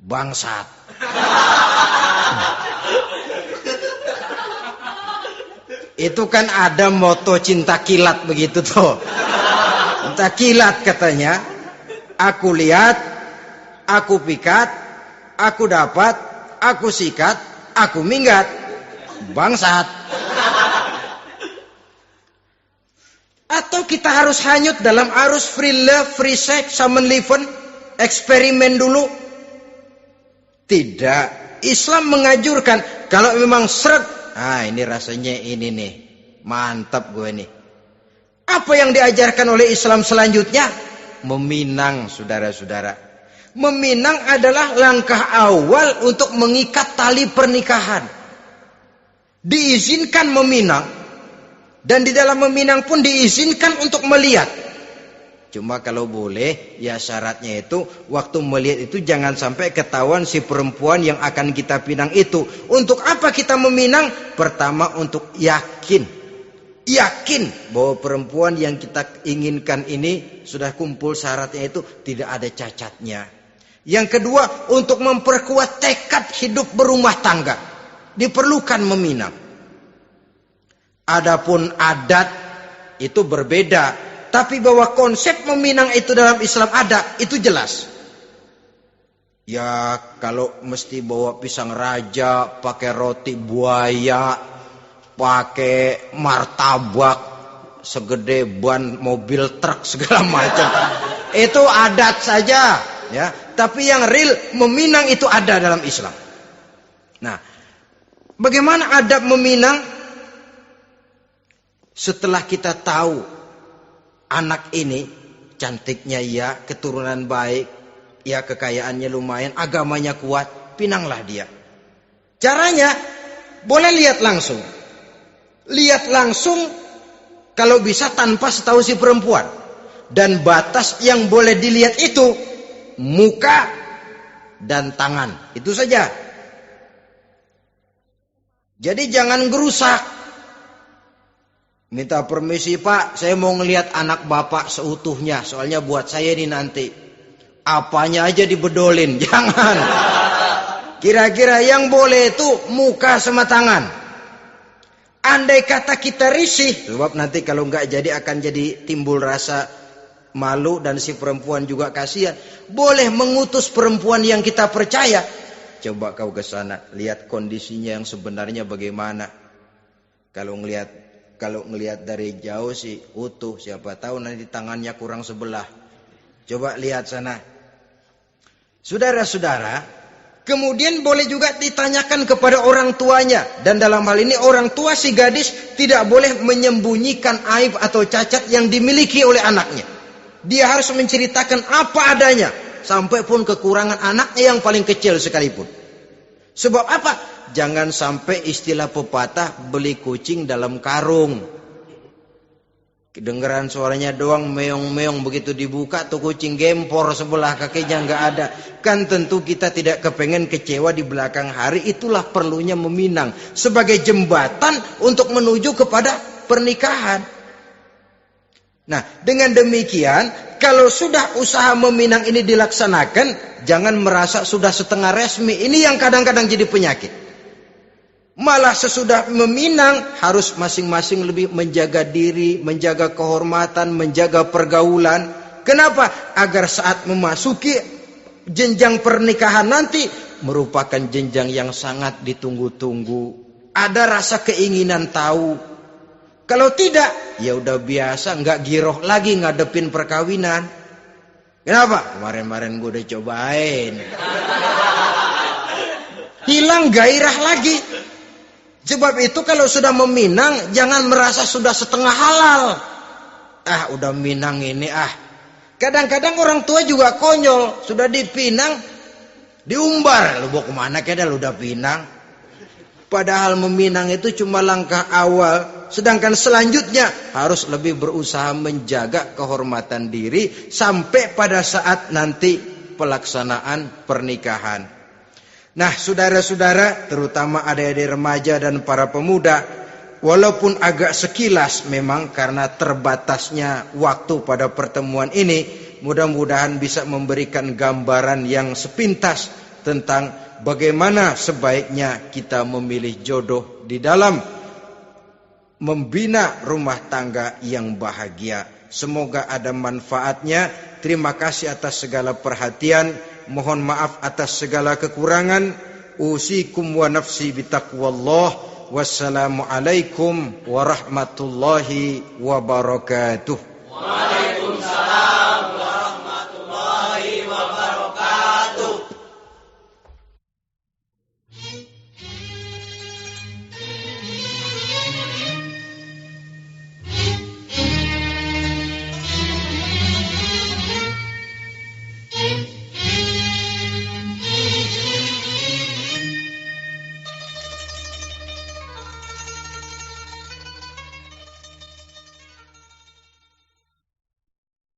Bangsat. Itu kan ada moto cinta kilat begitu tuh. Cinta kilat katanya. Aku lihat, aku pikat, aku dapat, aku sikat, aku minggat. Bangsat. Atau kita harus hanyut dalam arus free love, free sex, summon living, eksperimen dulu? Tidak. Islam menganjurkan kalau memang seret, ini rasanya ini nih, mantap gue nih. Apa yang diajarkan oleh Islam selanjutnya? Meminang, saudara-saudara. Meminang adalah langkah awal untuk mengikat tali pernikahan. Diizinkan meminang. Dan di dalam meminang pun diizinkan untuk melihat. Cuma kalau boleh, ya syaratnya itu waktu melihat itu jangan sampai ketahuan si perempuan yang akan kita pinang itu. Untuk apa kita meminang? Pertama untuk yakin. Yakin bahwa perempuan yang kita inginkan ini sudah kumpul syaratnya itu tidak ada cacatnya. Yang kedua untuk memperkuat tekad hidup berumah tangga. Diperlukan meminang. Adapun adat itu berbeda, tapi bahwa konsep meminang itu dalam Islam ada, itu jelas. Ya kalau mesti bawa pisang raja, pakai roti buaya, pakai martabak segede ban mobil truk segala macam, itu adat saja, ya. Tapi yang real meminang itu ada dalam Islam. Nah, bagaimana adab meminang? Setelah kita tahu anak ini cantiknya ya, keturunan baik, ya kekayaannya lumayan, agamanya kuat, pinanglah dia. Caranya boleh lihat langsung. Lihat langsung kalau bisa tanpa setahu si perempuan. Dan batas yang boleh dilihat itu muka dan tangan. Itu saja. Jadi jangan gerusak. Minta permisi Pak, saya mau ngelihat anak bapak seutuhnya. Soalnya buat saya ini nanti. Apanya aja dibedolin, jangan. Kira-kira yang boleh itu muka sama tangan. Andai kata kita risih, sebab nanti kalau nggak jadi akan jadi timbul rasa malu dan si perempuan juga kasihan. Boleh mengutus perempuan yang kita percaya. Coba kau ke sana, lihat kondisinya yang sebenarnya bagaimana. Kalau ngelihat dari jauh sih utuh, siapa tahu nanti tangannya kurang sebelah. Coba lihat sana. Saudara-saudara, kemudian boleh juga ditanyakan kepada orang tuanya. Dan dalam hal ini orang tua si gadis tidak boleh menyembunyikan aib atau cacat yang dimiliki oleh anaknya. Dia harus menceritakan apa adanya. Sampai pun kekurangan anaknya yang paling kecil sekalipun. Sebab apa? Jangan sampai istilah pepatah beli kucing dalam karung. Kedengeran suaranya doang meong-meong, begitu dibuka tuh kucing gempor sebelah kakinya nggak ada. Kan tentu kita tidak kepengen kecewa di belakang hari. Itulah perlunya meminang sebagai jembatan untuk menuju kepada pernikahan. Nah, dengan demikian kalau sudah usaha meminang ini dilaksanakan, jangan merasa sudah setengah resmi. Ini yang kadang-kadang jadi penyakit. Malah sesudah meminang harus masing-masing lebih menjaga diri, menjaga kehormatan, menjaga pergaulan. Kenapa? Agar saat memasuki jenjang pernikahan nanti merupakan jenjang yang sangat ditunggu-tunggu. Ada rasa keinginan tahu. Kalau tidak, ya udah biasa, nggak giroh lagi ngadepin perkawinan. Kenapa? Kemarin-kemarin gue udah cobain. Hilang gairah lagi. Sebab itu kalau sudah meminang, jangan merasa sudah setengah halal. Udah minang ini Kadang-kadang orang tua juga konyol. Sudah dipinang, diumbar. Lu mau kemana keda lu udah pinang? Padahal meminang itu cuma langkah awal. Sedangkan selanjutnya harus lebih berusaha menjaga kehormatan diri. Sampai pada saat nanti pelaksanaan pernikahan. Nah, saudara-saudara, terutama adik-adik remaja dan para pemuda, walaupun agak sekilas memang karena terbatasnya waktu pada pertemuan ini, mudah-mudahan bisa memberikan gambaran yang sepintas tentang bagaimana sebaiknya kita memilih jodoh di dalam membina rumah tangga yang bahagia. Semoga ada manfaatnya. Terima kasih atas segala perhatian. Mohon maaf atas segala kekurangan. Usikum wa nafsi bitaqwallah. Wassalamualaikum warahmatullahi wabarakatuh.